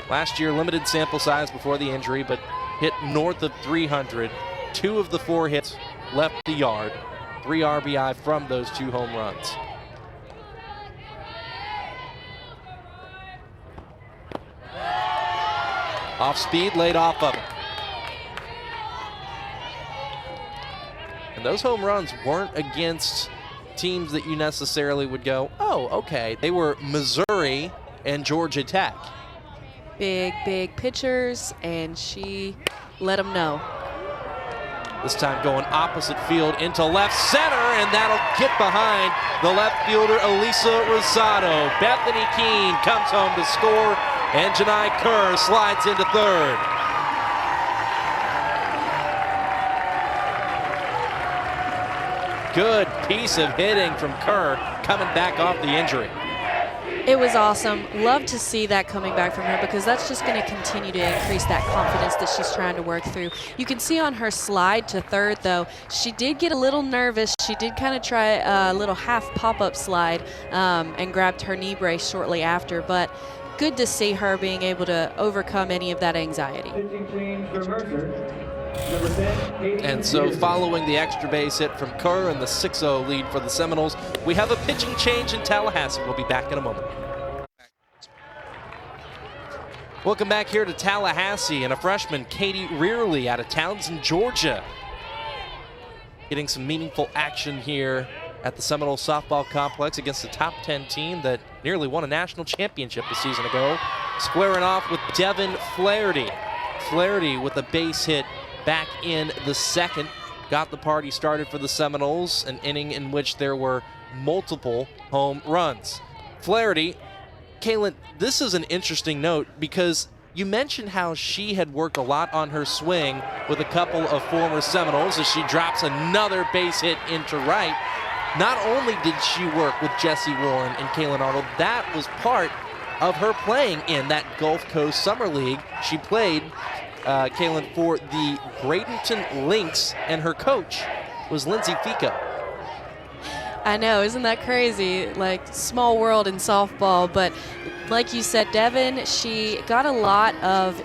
Last year, limited sample size before the injury, but hit north of 300. 2 of the 4 hits left the yard. 3 RBI from those 2 home runs. Off speed, laid off of him. And those home runs weren't against teams that you necessarily would go, oh, okay. They were Missouri and Georgia Tech. Big, big pitchers, and she let them know. This time going opposite field into left center, and that'll get behind the left fielder, Elisa Rosado. Bethany Keene comes home to score, and Janai Kerr slides into third. Good piece of hitting from Kerr coming back off the injury. It was awesome. Love to see that coming back from her, because that's just going to continue to increase that confidence that she's trying to work through. You can see on her slide to third, though, she did get a little nervous. She did kind of try a little half pop-up slide and grabbed her knee brace shortly after, but good to see her being able to overcome any of that anxiety. Pitching change for Mercer. Number 10, Katie And so Peterson. following the extra base hit from Kerr and the 6-0 lead for the Seminoles, we have a pitching change in Tallahassee. We'll be back in a moment. Welcome back here to Tallahassee, and a freshman, Katie Rearley, out of Townsend, Georgia, getting some meaningful action here at the Seminole Softball Complex against a top 10 team that nearly won a national championship a season ago, squaring off with Devin Flaherty. Flaherty with a base hit back in the second got the party started for the Seminoles, an inning in which there were multiple home runs. Flaherty, Kaylin, this is an interesting note because you mentioned how she had worked a lot on her swing with a couple of former Seminoles as she drops another base hit into right. Not only did she work with Jessie Warren and Kaylin Arnold, that was part of her playing in that Gulf Coast Summer League. She played, Kaylin, for the Bradenton Lynx, and her coach was Lindsay Fico. I know, isn't that crazy? Like, small world in softball, but like you said, Devin, she got a lot of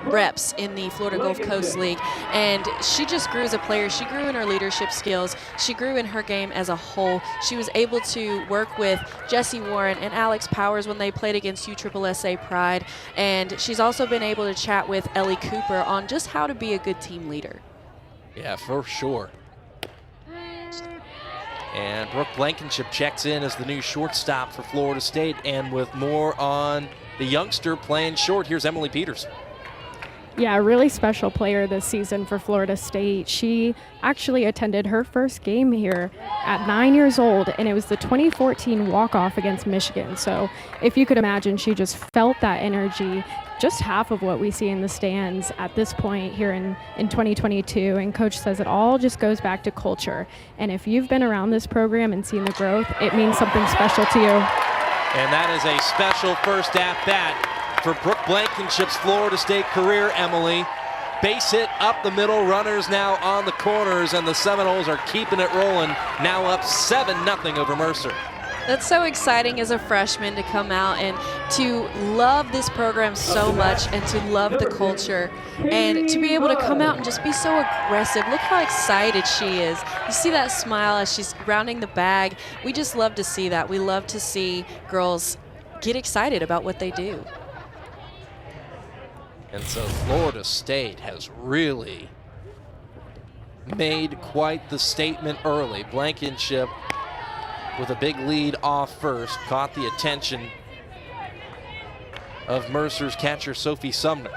reps in the Florida Gulf Coast League, and she just grew as a player. She grew in her leadership skills. She grew in her game as a whole. She was able to work with Jessie Warren and Alex Powers when they played against USSSA Pride, and she's also been able to chat with Ellie Cooper on just how to be a good team leader. Yeah, for sure. And Brooke Blankenship checks in as the new shortstop for Florida State, and with more on the youngster playing short, here's Emily Peters. Yeah, a really special player this season for Florida State. She actually attended her first game here at 9 years old, and it was the 2014 walk-off against Michigan. So if you could imagine, she just felt that energy, just half of what we see in the stands at this point here in 2022. And Coach says it all just goes back to culture. And if you've been around this program and seen the growth, it means something special to you. And that is a special first at-bat for Brooke Blankenship's Florida State career, Emily. Base hit up the middle, runners now on the corners, and the Seminoles are keeping it rolling, now up 7-0 over Mercer. That's so exciting as a freshman to come out and to love this program so much and to love the culture and to be able to come out and just be so aggressive. Look how excited she is. You see that smile as she's rounding the bag. We just love to see that. We love to see girls get excited about what they do. And so Florida State has really made quite the statement early. Blankenship with a big lead off first, caught the attention of Mercer's catcher, Sophie Sumner.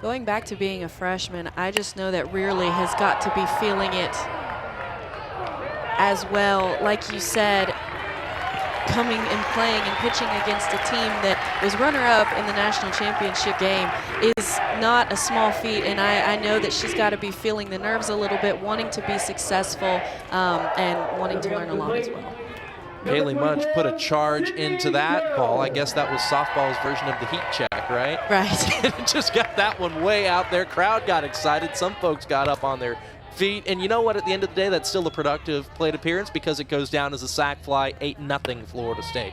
Going back to being a freshman, I just know that Rearley has got to be feeling it as well. Like you said, coming and playing and pitching against a team that was runner-up in the national championship game is not a small feat, and I know that she's got to be feeling the nerves a little bit, wanting to be successful and wanting to learn a lot as well. Haley Munch put a charge into that ball. I guess that was softball's version of the heat check, right? Right. Just got that one way out there. Crowd got excited. Some folks got up on their feet. And you know what? At the end of the day, that's still a productive plate appearance because it goes down as a sac fly, 8-0 Florida State.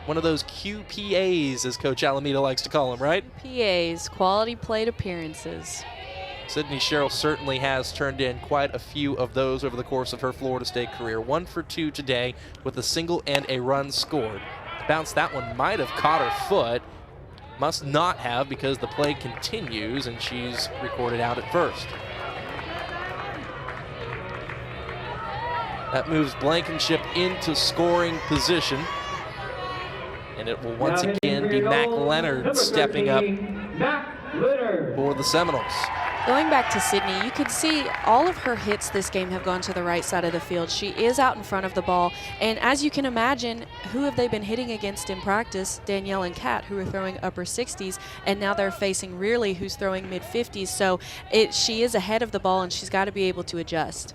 One of those QPAs, as Coach Alameda likes to call them, right? PAs, quality plate appearances. Sydney Sherrill certainly has turned in quite a few of those over the course of her Florida State career. 1 for 2 today with a single and a run scored. Bounce that one might have caught her foot. Must not have because the play continues and she's recorded out at first. That moves Blankenship into scoring position. And it will once again be Mac Leonard stepping up for the Seminoles. Going back to Sydney, you could see all of her hits this game have gone to the right side of the field. She is out in front of the ball. And as you can imagine, who have they been hitting against in practice? Danielle and Kat, who are throwing upper 60s. And now they're facing Rearley, who's throwing mid 50s. So she is ahead of the ball, and she's got to be able to adjust.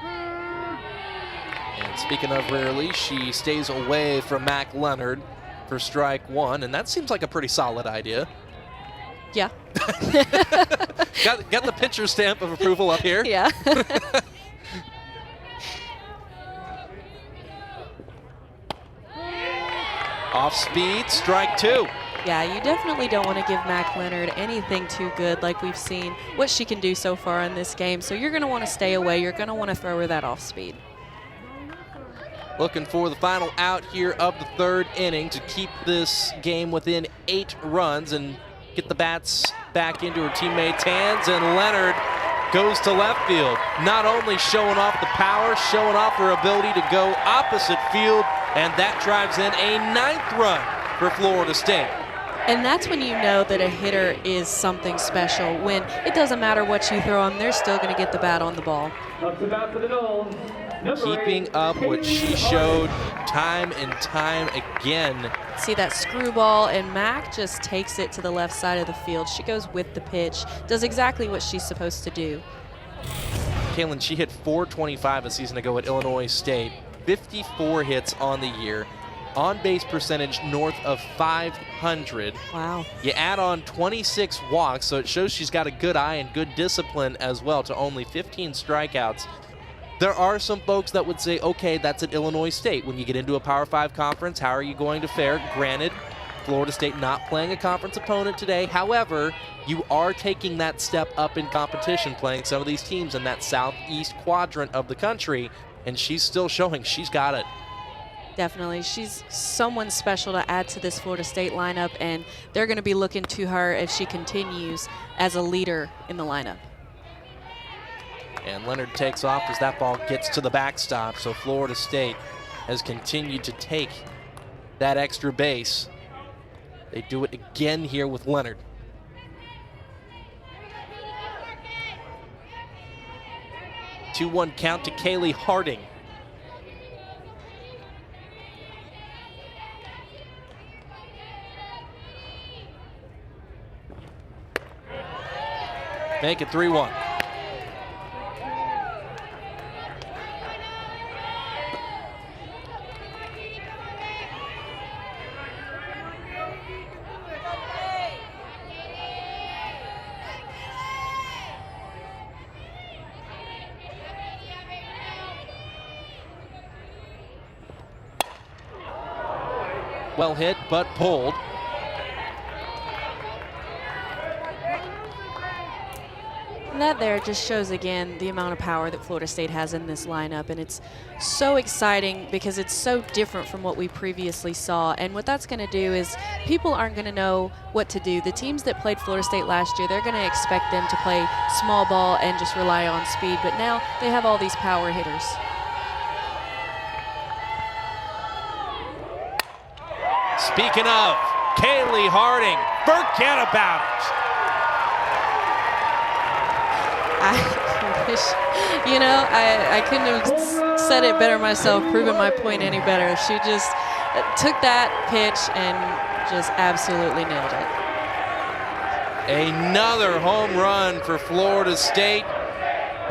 And speaking of Rearley, she stays away from Mac Leonard for strike one. And that seems like a pretty solid idea. Yeah. got the pitcher stamp of approval up here. Yeah. Off speed, strike two. Yeah, you definitely don't want to give Mac Leonard anything too good like we've seen what she can do so far in this game. So you're going to want to stay away. You're going to want to throw her that off speed. Looking for the final out here of the third inning to keep this game within 8 runs and get the bats back into her teammates' hands, and Leonard goes to left field. Not only showing off the power, showing off her ability to go opposite field, and that drives in a 9th run for Florida State. And that's when you know that a hitter is something special, when it doesn't matter what you throw them, they're still going to get the bat on the ball. Up to bat for the Noles. Keeping up what she showed time and time again. See that screwball, and Mac just takes it to the left side of the field. She goes with the pitch, does exactly what she's supposed to do. Kaylin, she hit .425 a season ago at Illinois State, 54 hits on the year, on-base percentage north of 500. Wow. You add on 26 walks, so it shows she's got a good eye and good discipline as well to only 15 strikeouts. There are some folks that would say, okay, that's at Illinois State. When you get into a Power 5 conference, how are you going to fare? Granted, Florida State not playing a conference opponent today. However, you are taking that step up in competition, playing some of these teams in that southeast quadrant of the country, and she's still showing she's got it. Definitely. She's someone special to add to this Florida State lineup, and they're going to be looking to her if she continues as a leader in the lineup. And Leonard takes off as that ball gets to the backstop, so Florida State has continued to take that extra base. They do it again here with Leonard. Two-one count to Kaylee Harding. Make it 3-1. Well hit, but pulled. And that there just shows again the amount of power that Florida State has in this lineup, and it's so exciting because it's so different from what we previously saw. And what that's going to do is people aren't going to know what to do. The teams that played Florida State last year, they're going to expect them to play small ball and just rely on speed, but now they have all these power hitters. Speaking of, Kaylee Harding, forget about it. I wish, you know, I couldn't have said it better myself, proving my point any better. She just took that pitch and just absolutely nailed it. Another home run for Florida State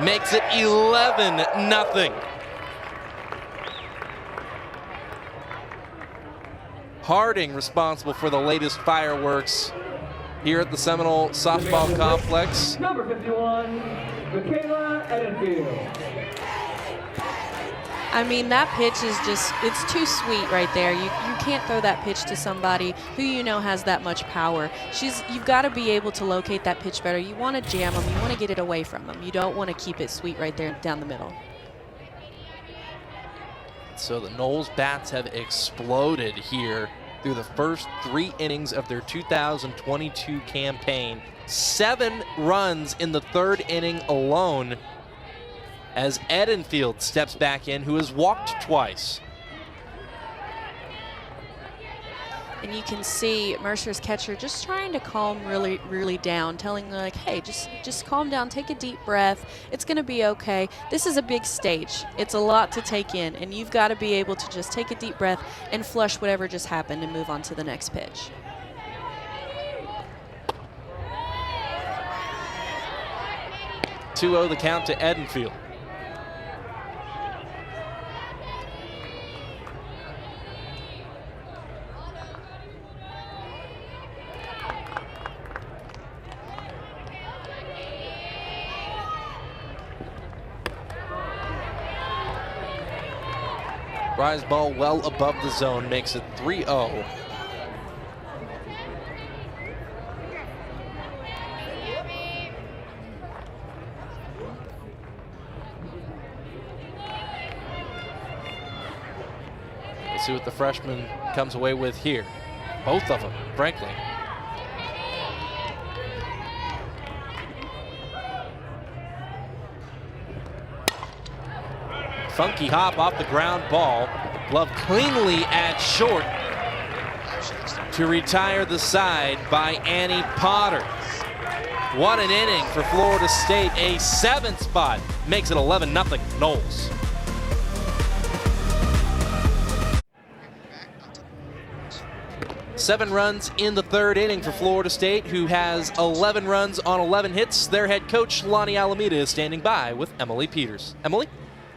makes it 11-0. Harding responsible for the latest fireworks here at the Seminole Softball Complex. Number 51, Michaela Edenfield. I mean, that pitch is just, it's too sweet right there. You can't throw that pitch to somebody who you know has that much power. You've got to be able to locate that pitch better. You want to jam them. You want to get it away from them. You don't want to keep it sweet right there down the middle. So the Noles bats have exploded here through the first 3 innings of their 2022 campaign. 7 runs in the 3rd inning alone. as Edenfield steps back in, who has walked twice. And you can see Mercer's catcher just trying to calm really down, telling her like, hey, just calm down, take a deep breath. It's going to be okay. This is a big stage. It's a lot to take in, and you've got to be able to just take a deep breath and flush whatever just happened and move on to the next pitch. (2-0) the count to Edenfield. Rise ball well above the zone makes it 3-0. Let's see what the freshman comes away with here. Both of them, frankly. Funky hop off the ground ball. Glove cleanly at short to retire the side by Annie Potter. What an inning for Florida State. A 7th spot makes it 11-0 Noles. Seven runs in the 3rd inning for Florida State, who has 11 runs on 11 hits. Their head coach, Lonnie Alameda, is standing by with Emily Peters. Emily?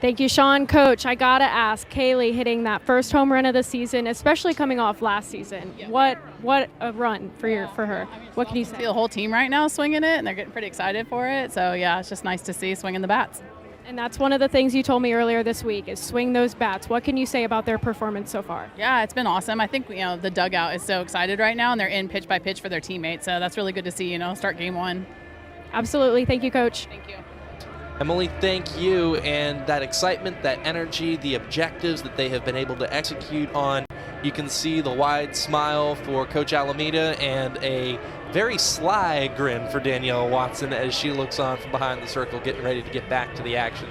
Thank you, Sean. Coach, I got to ask, Kaylee hitting that first home run of the season, especially coming off last season. Yeah. What a run for her. What can you say? The whole team right now swinging it, and they're getting pretty excited for it. So, yeah, it's just nice to see swinging the bats. And that's one of the things you told me earlier this week is swing those bats. What can you say about their performance so far? Yeah, it's been awesome. I think, the dugout is so excited right now, and they're in pitch by pitch for their teammates. So that's really good to see, start game one. Absolutely. Thank you, Coach. Thank you. Emily, thank you. And that excitement, that energy, the objectives that they have been able to execute on, you can see the wide smile for Coach Alameda and a very sly grin for Danielle Watson as she looks on from behind the circle, getting ready to get back to the action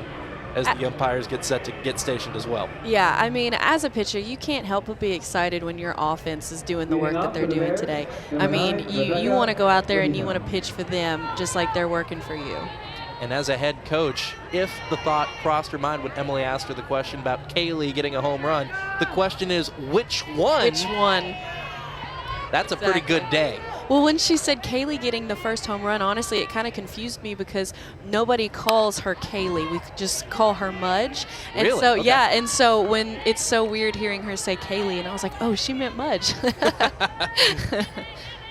as the umpires get set to get stationed as well. Yeah, I mean, as a pitcher, you can't help but be excited when your offense is doing the work that they're doing today. I mean, you want to go out there and you want to pitch for them just like they're working for you. And as a head coach, if the thought crossed her mind when Emily asked her the question about Kaylee getting a home run, the question is, which one? Which one? That's a pretty good day. Well, when she said Kaylee getting the first home run, honestly, it kind of confused me because nobody calls her Kaylee. We just call her Mudge. And really? So, okay. yeah, and so when it's so weird hearing her say Kaylee, and I was like, oh, she meant Mudge.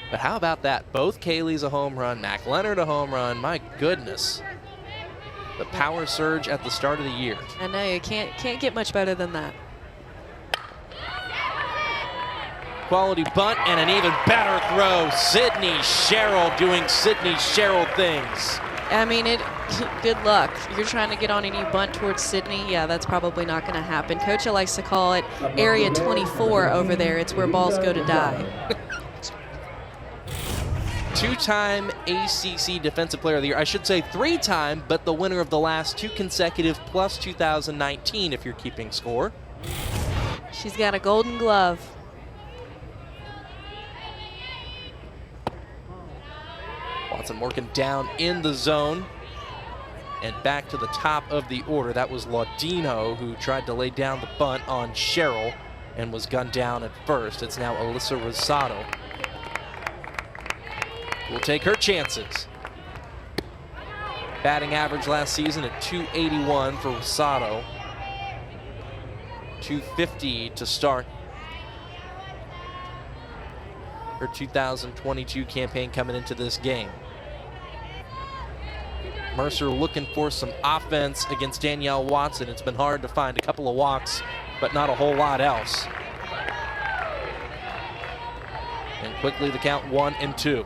But how about that? Both Kaylee's a home run, Mac Leonard a home run. My goodness. The power surge at the start of the year. I know, you can't get much better than that. Quality bunt and an even better throw. Sydney Sherrill doing Sydney Sherrill things. I mean, good luck. You're trying to get on any bunt towards Sydney. Yeah, that's probably not going to happen. Coach likes to call it Area 24 over there. It's where balls go to die. Two-time ACC Defensive Player of the Year. I should say 3-time, but the winner of the last 2 consecutive plus 2019 if you're keeping score. She's got a golden glove. Watson working down in the zone and back to the top of the order. That was Laudino who tried to lay down the bunt on Sherrill and was gunned down at first. It's now Alyssa Rosado. Will take her chances. Batting average last season at .281 for Rosado. .250 to start her 2022 campaign coming into this game. Mercer looking for some offense against Danielle Watson. It's been hard to find a couple of walks, but not a whole lot else. And quickly the count 1-2.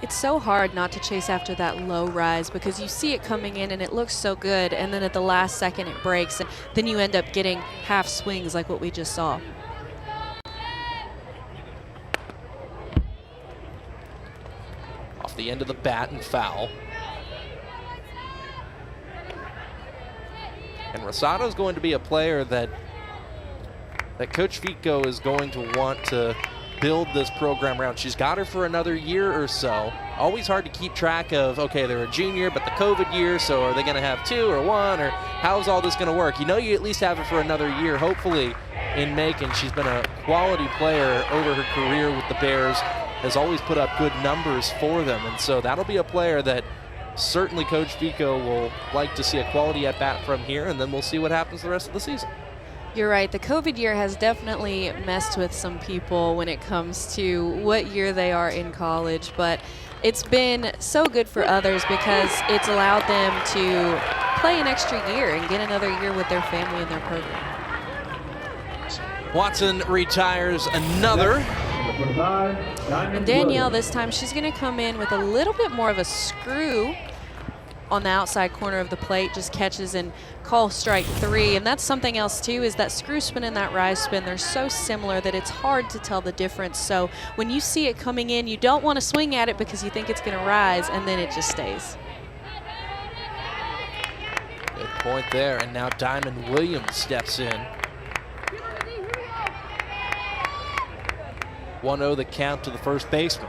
It's so hard not to chase after that low rise because you see it coming in and it looks so good, and then at the last second it breaks, and then you end up getting half swings like what we just saw. Off the end of the bat and foul. And Rosado is going to be a player that Coach Fico is going to want to build this program around. She's got her for another year or so. Always hard to keep track of, okay, they're a junior, but the COVID year, so are they going to have 2 or 1, or how's all this going to work? You know you at least have her for another year, hopefully, in Macon. She's been a quality player over her career with the Bears, has always put up good numbers for them, and so that'll be a player that certainly Coach Fico will like to see a quality at bat from here, and then we'll see what happens the rest of the season. You're right. The COVID year has definitely messed with some people when it comes to what year they are in college, but it's been so good for others because it's allowed them to play an extra year and get another year with their family and their program. Watson retires another. And Danielle, this time, she's going to come in with a little bit more of a screw on the outside corner of the plate, just catches and call strike 3. And that's something else too, is that screw spin and that rise spin, they're so similar that it's hard to tell the difference. So when you see it coming in, you don't want to swing at it because you think it's going to rise, and then it just stays. Good point there. And now Diamond Williams steps in. 1-0 the count to the first baseman.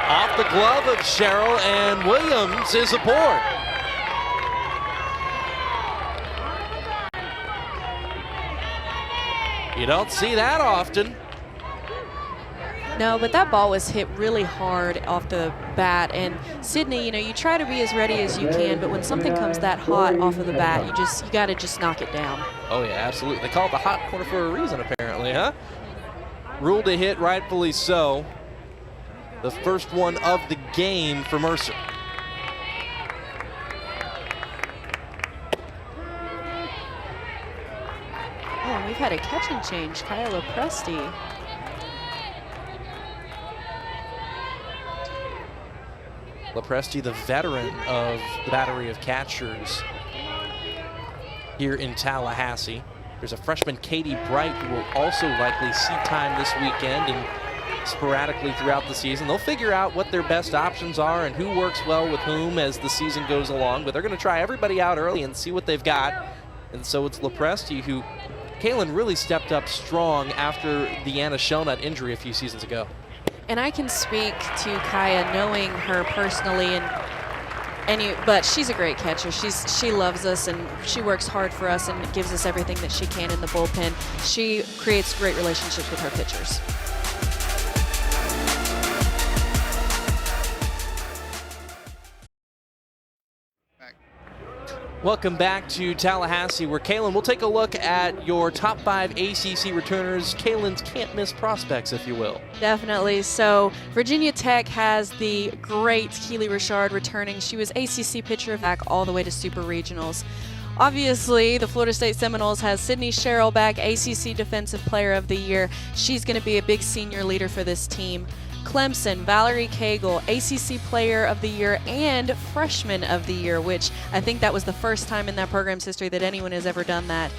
Off the glove of Sherrill, and Williams is aboard. You don't see that often. No, but that ball was hit really hard off the bat, and Sydney, you know, you try to be as ready as you can, but when something comes that hot off of the bat, you got to just knock it down. Oh yeah, absolutely. They call it the hot corner for a reason, apparently, huh? Ruled a hit, rightfully so. The first one of the game for Mercer. Oh, we've had a catching change. Kyla Presti. Lepresti, the veteran of the battery of catchers here in Tallahassee. There's a freshman, Katie Bright, who will also likely see time this weekend and sporadically throughout the season. They'll figure out what their best options are and who works well with whom as the season goes along, but they're going to try everybody out early and see what they've got. And so it's Lepresti who, Kaylin really stepped up strong after the Anna Shelnut injury a few seasons ago. And I can speak to Kaya knowing her personally, but she's a great catcher. She loves us and she works hard for us and gives us everything that she can in the bullpen. She creates great relationships with her pitchers. Welcome back to Tallahassee, where Kaylin, we'll take a look at your top 5 ACC returners, Kaylin's can't-miss prospects, if you will. Definitely. So Virginia Tech has the great Keely Richard returning. She was ACC pitcher of back all the way to Super Regionals. Obviously, the Florida State Seminoles has Sydney Sherrill back, ACC Defensive Player of the Year. She's going to be a big senior leader for this team. Clemson, Valerie Cagle, ACC Player of the Year and Freshman of the Year, which I think that was the first time in that program's history that anyone has ever done that.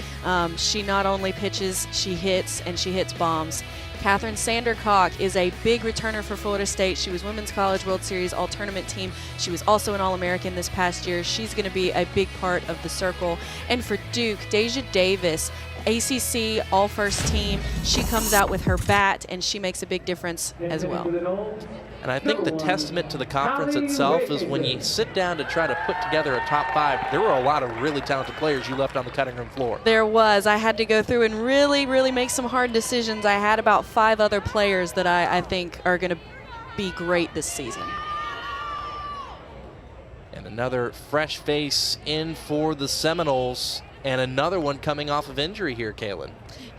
She not only pitches, she hits, and she hits bombs. Catherine Sandercock is a big returner for Florida State. She was Women's College World Series All-Tournament team. She was also an All-American this past year. She's going to be a big part of the circle. And for Duke, Deja Davis, ACC All-First Team. She comes out with her bat, and she makes a big difference as well. And I think the testament to the conference itself is when you sit down to try to put together a top 5, there were a lot of really talented players you left on the cutting room floor. There was. I had to go through and really make some hard decisions. I had about 5 other players that I think are going to be great this season. And another fresh face in for the Seminoles, and another one coming off of injury here, Kaylin.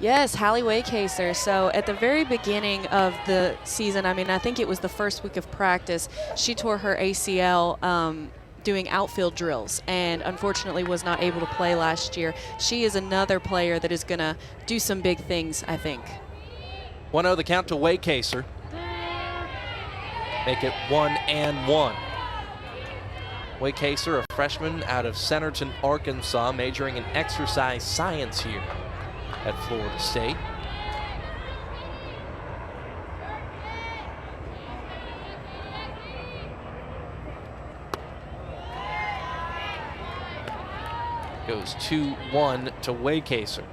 Yes, Hallie Waycaser. So at the very beginning of the season, I mean, I think it was the first week of practice, she tore her ACL doing outfield drills and unfortunately was not able to play last year. She is another player that is going to do some big things, I think. 1-0 the count to Waycaser. Make it 1-1. Waycaser, a freshman out of Centerton, Arkansas, majoring in exercise science here at Florida State. Goes 2-1 to Waycaser.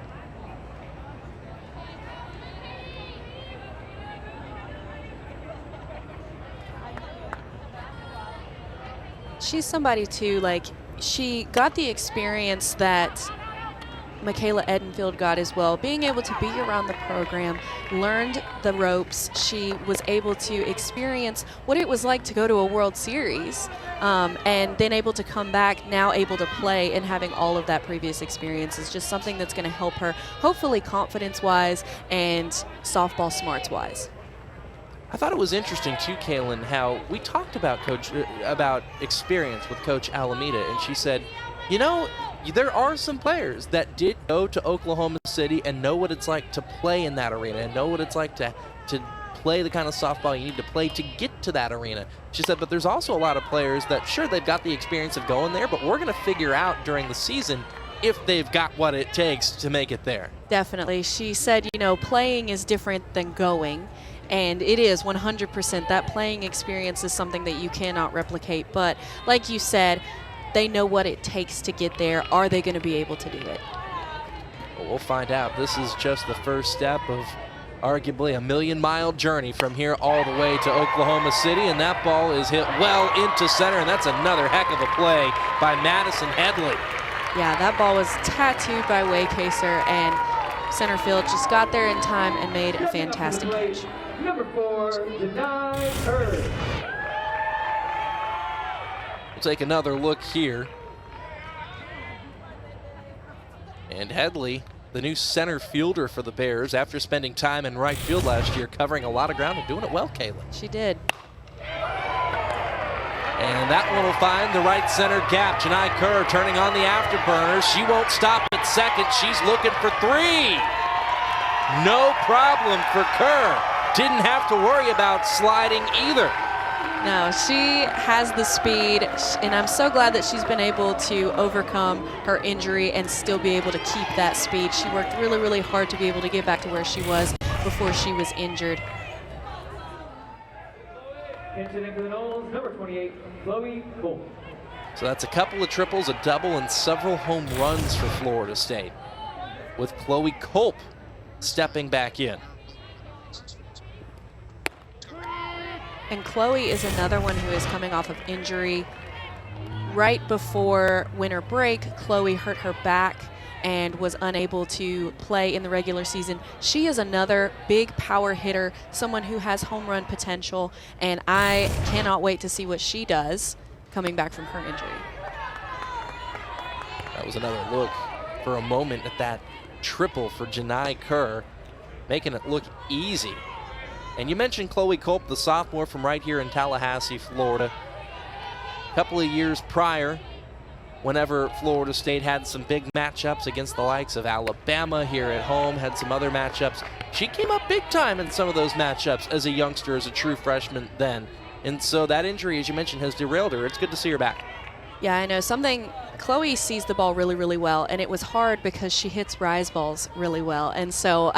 She's somebody too, like, she got the experience that Michaela Edenfield got as well, being able to be around the program, learned the ropes. She was able to experience what it was like to go to a World Series, and then able to come back, now able to play, and having all of that previous experience is just something that's going to help her, hopefully confidence-wise and softball smarts-wise. I thought it was interesting too, Kaylin, how we talked about about experience with Coach Alameda, and she said, you know, there are some players that did go to Oklahoma City and know what it's like to play in that arena and know what it's like to play the kind of softball you need to play to get to that arena. She said, but there's also a lot of players that, sure, they've got the experience of going there, but we're going to figure out during the season if they've got what it takes to make it there. Definitely. She said, you know, playing is different than going. And it is 100%. That playing experience is something that you cannot replicate. But like you said, they know what it takes to get there. Are they going to be able to do it? Well, we'll find out. This is just the first step of arguably a million-mile journey from here all the way to Oklahoma City, and that ball is hit well into center, and that's another heck of a play by Madison Headley. Yeah, that ball was tattooed by Waycaser, and center field just got there in time and made a fantastic catch. Number 4, Janai Kerr. We'll take another look here. And Headley, the new center fielder for the Bears, after spending time in right field last year, covering a lot of ground and doing it well, Kayla. She did. And that one will find the right center gap. Janai Kerr turning on the afterburner. She won't stop at second. She's looking for 3. No problem for Kerr. Didn't have to worry about sliding either. No, she has the speed, and I'm so glad that she's been able to overcome her injury and still be able to keep that speed. She worked really, really hard to be able to get back to where she was before she was injured. Incident for the Noles, number 28, Chloe Cole. So that's a couple of triples, a double, and several home runs for Florida State, with Chloe Culp stepping back in. And Chloe is another one who is coming off of injury. Right before winter break, Chloe hurt her back and was unable to play in the regular season. She is another big power hitter, someone who has home run potential, and I cannot wait to see what she does coming back from her injury. That was another look for a moment at that triple for Janai Kerr, making it look easy. And you mentioned Chloe Culp, the sophomore from right here in Tallahassee, Florida. A couple of years prior, whenever Florida State had some big matchups against the likes of Alabama here at home, had some other matchups, she came up big time in some of those matchups as a youngster, as a true freshman then. And so that injury, as you mentioned, has derailed her. It's good to see her back. Yeah, I know. Chloe sees the ball really, really well, and it was hard because she hits rise balls really well. And so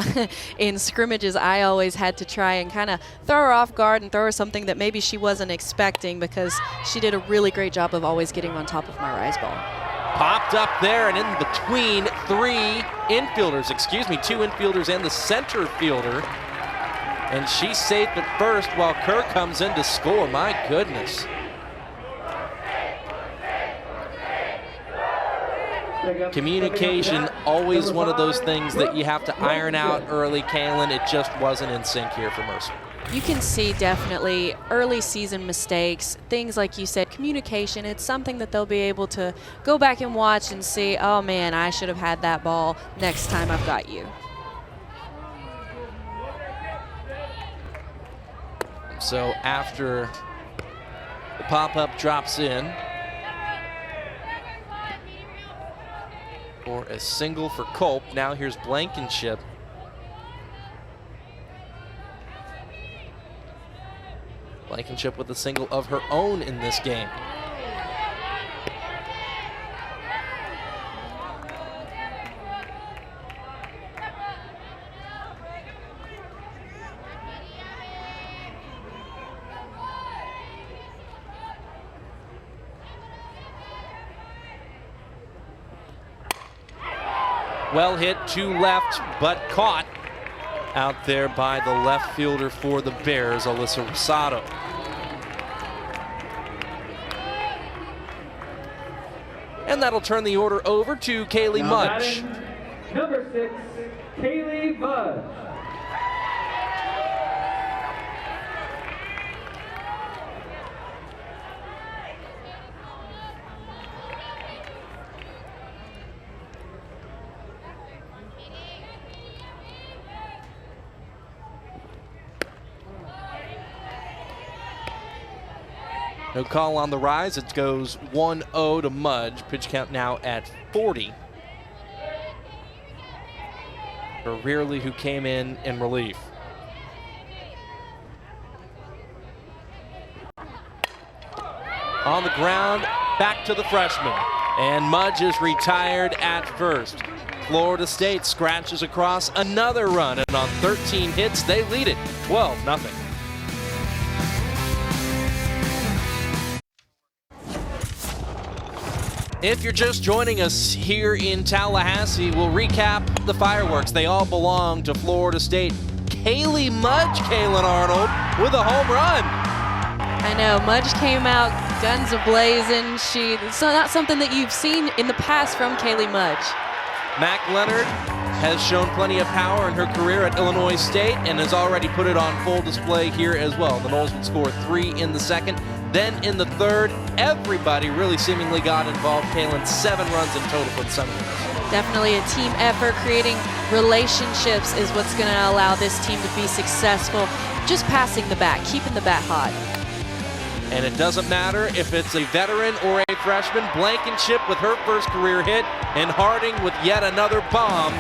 in scrimmages, I always had to try and kind of throw her off guard and throw her something that maybe she wasn't expecting, because she did a really great job of always getting on top of my rise ball. Popped up there and in between 2 infielders and the center fielder. And she's safe at first while Kerr comes in to score. My goodness. Communication, always one of those things that you have to iron out early, Kaylin. It just wasn't in sync here for Mercer. You can see definitely early season mistakes, things like you said, communication. It's something that they'll be able to go back and watch and see, oh man, I should have had that ball next time I've got you. So after the pop-up drops in for a single for Culp, now here's Blankenship. Blankenship with a single of her own in this game. Well hit to left, but caught out there by the left fielder for the Bears, Alyssa Rosado. And that'll turn the order over to Kaylee Mudge. Number 6, Kaylee Mudge. No call on the rise. It goes 1-0 to Mudge. Pitch count now at 40. For Rearley, who came in relief. On the ground, back to the freshman. And Mudge is retired at first. Florida State scratches across another run, and on 13 hits, they lead it 12-0. If you're just joining us here in Tallahassee, we'll recap the fireworks. They all belong to Florida State. Kaylee Mudge, Kaylin Arnold, with a home run. I know, Mudge came out guns a-blazing. It's not something that you've seen in the past from Kaylee Mudge. Mac Leonard has shown plenty of power in her career at Illinois State and has already put it on full display here as well. The Noles would score 3 in the second. Then in the third, everybody really seemingly got involved. Kaylin, 7 runs in total for the Seminoles. Definitely a team effort. Creating relationships is what's going to allow this team to be successful. Just passing the bat, keeping the bat hot. And it doesn't matter if it's a veteran or a freshman. Blankenship with her first career hit, and Harding with yet another bomb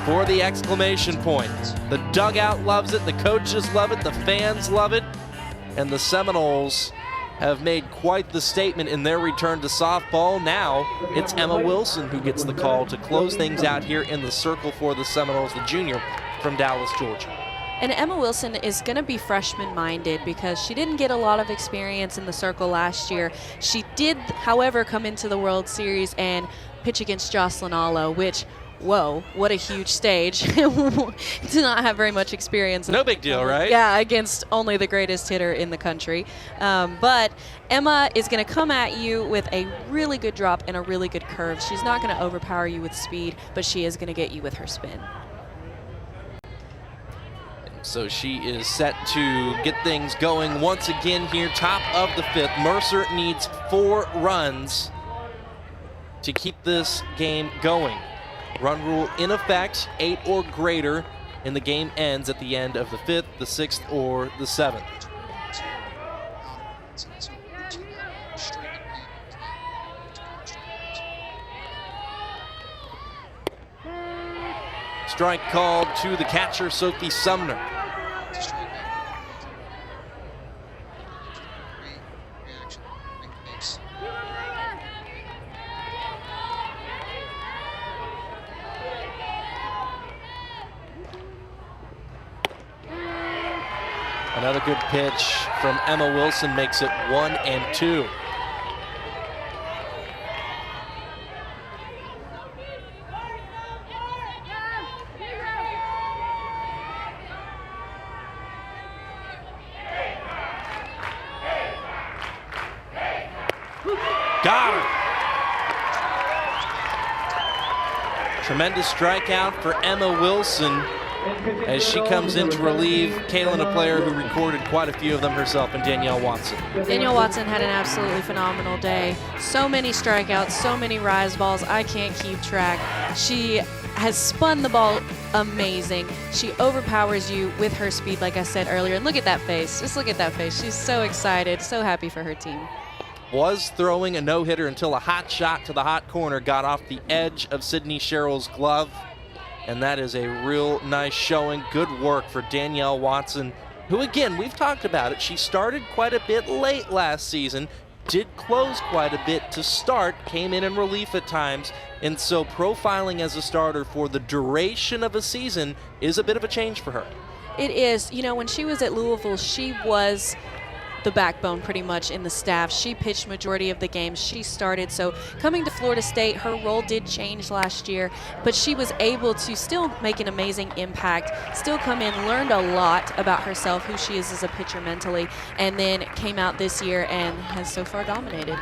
for the exclamation point. The dugout loves it, the coaches love it, the fans love it, and the Seminoles have made quite the statement in their return to softball. Now it's Emma Wilson who gets the call to close things out here in the circle for the Seminoles, the junior from Dallas, Georgia. And Emma Wilson is going to be freshman-minded because she didn't get a lot of experience in the circle last year. She did, however, come into the World Series and pitch against Jocelyn Allo, which, whoa, what a huge stage. Did not have very much experience. No big deal, right? Yeah, against only the greatest hitter in the country. But Emma is going to come at you with a really good drop and a really good curve. She's not going to overpower you with speed, but she is going to get you with her spin. So she is set to get things going once again here, top of the 5th. Mercer needs 4 runs to keep this game going. Run rule in effect, 8 or greater, and the game ends at the end of the 5th, the 6th, or the 7th. Strike called to the catcher, Sophie Sumner. Another good pitch from Emma Wilson makes it 1-2. Got her. Tremendous strikeout for Emma Wilson as she comes in to relieve Kaylin, a player who recorded quite a few of them herself, and Danielle Watson. Danielle Watson had an absolutely phenomenal day. So many strikeouts, so many rise balls, I can't keep track. She has spun the ball amazing. She overpowers you with her speed, like I said earlier. And look at that face. Just look at that face. She's so excited, so happy for her team. Was throwing a no-hitter until a hot shot to the hot corner got off the edge of Sydney Sherrill's glove. And that is a real nice showing. Good work for Danielle Watson, who, again, we've talked about it. She started quite a bit late last season, did close quite a bit to start, came in relief at times. And so profiling as a starter for the duration of a season is a bit of a change for her. It is. You know, when she was at Louisville, she was the backbone pretty much in the staff. She pitched majority of the games. She started. So coming to Florida State, her role did change last year, but she was able to still make an amazing impact, still come in, learned a lot about herself, who she is as a pitcher mentally, and then came out this year and has so far dominated.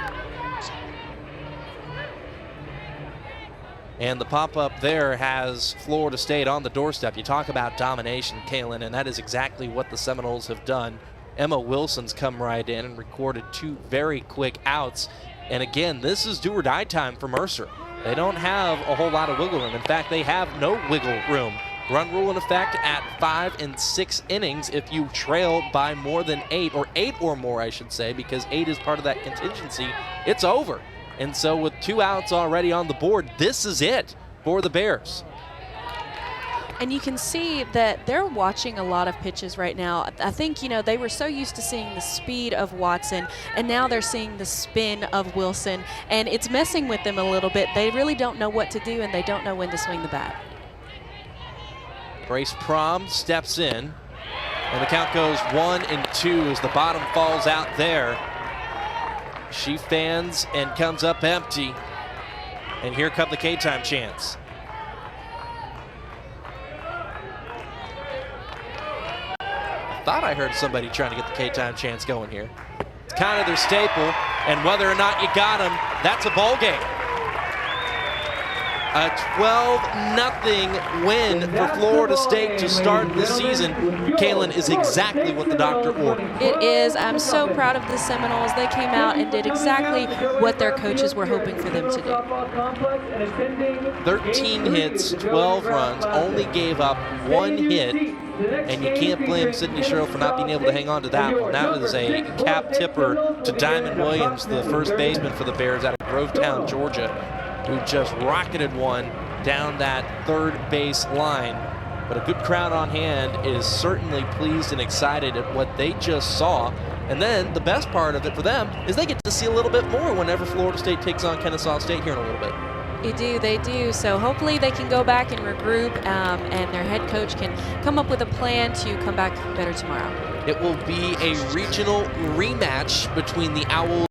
And the pop-up there has Florida State on the doorstep. You talk about domination, Kaylin, and that is exactly what the Seminoles have done. Emma Wilson's come right in and recorded 2 very quick outs. And again, this is do or die time for Mercer. They don't have a whole lot of wiggle room. In fact, they have no wiggle room. Run rule in effect at 5 and 6 innings if you trail by more than 8, or 8 or more, I should say, because 8 is part of that contingency. It's over. And so with 2 outs already on the board, this is it for the Bears. And you can see that they're watching a lot of pitches right now. I think, they were so used to seeing the speed of Watson, and now they're seeing the spin of Wilson, and it's messing with them a little bit. They really don't know what to do, and they don't know when to swing the bat. Grace Prom steps in, and the count goes 1-2 as the bottom falls out there. She fans and comes up empty. And here come the K-time chants. I thought I heard somebody trying to get the K-time chants going here. It's kind of their staple, and whether or not you got them, that's a ball game. A 12-0 win for Florida State to start the season. Kaylin, is exactly what the doctor ordered. It is. I'm so proud of the Seminoles. They came out and did exactly what their coaches were hoping for them to do. 13 hits, 12 runs, only gave up 1 hit, and you can't blame Sydney Sherrill for not being able to hang on to that one. That was a cap tipper to Diamond Williams, the first baseman for the Bears out of Grovetown, Georgia, who just rocketed one down that third base line. But a good crowd on hand is certainly pleased and excited at what they just saw. And then the best part of it for them is they get to see a little bit more whenever Florida State takes on Kennesaw State here in a little bit. They do. So hopefully they can go back and regroup, and their head coach can come up with a plan to come back better tomorrow. It will be a regional rematch between the Owls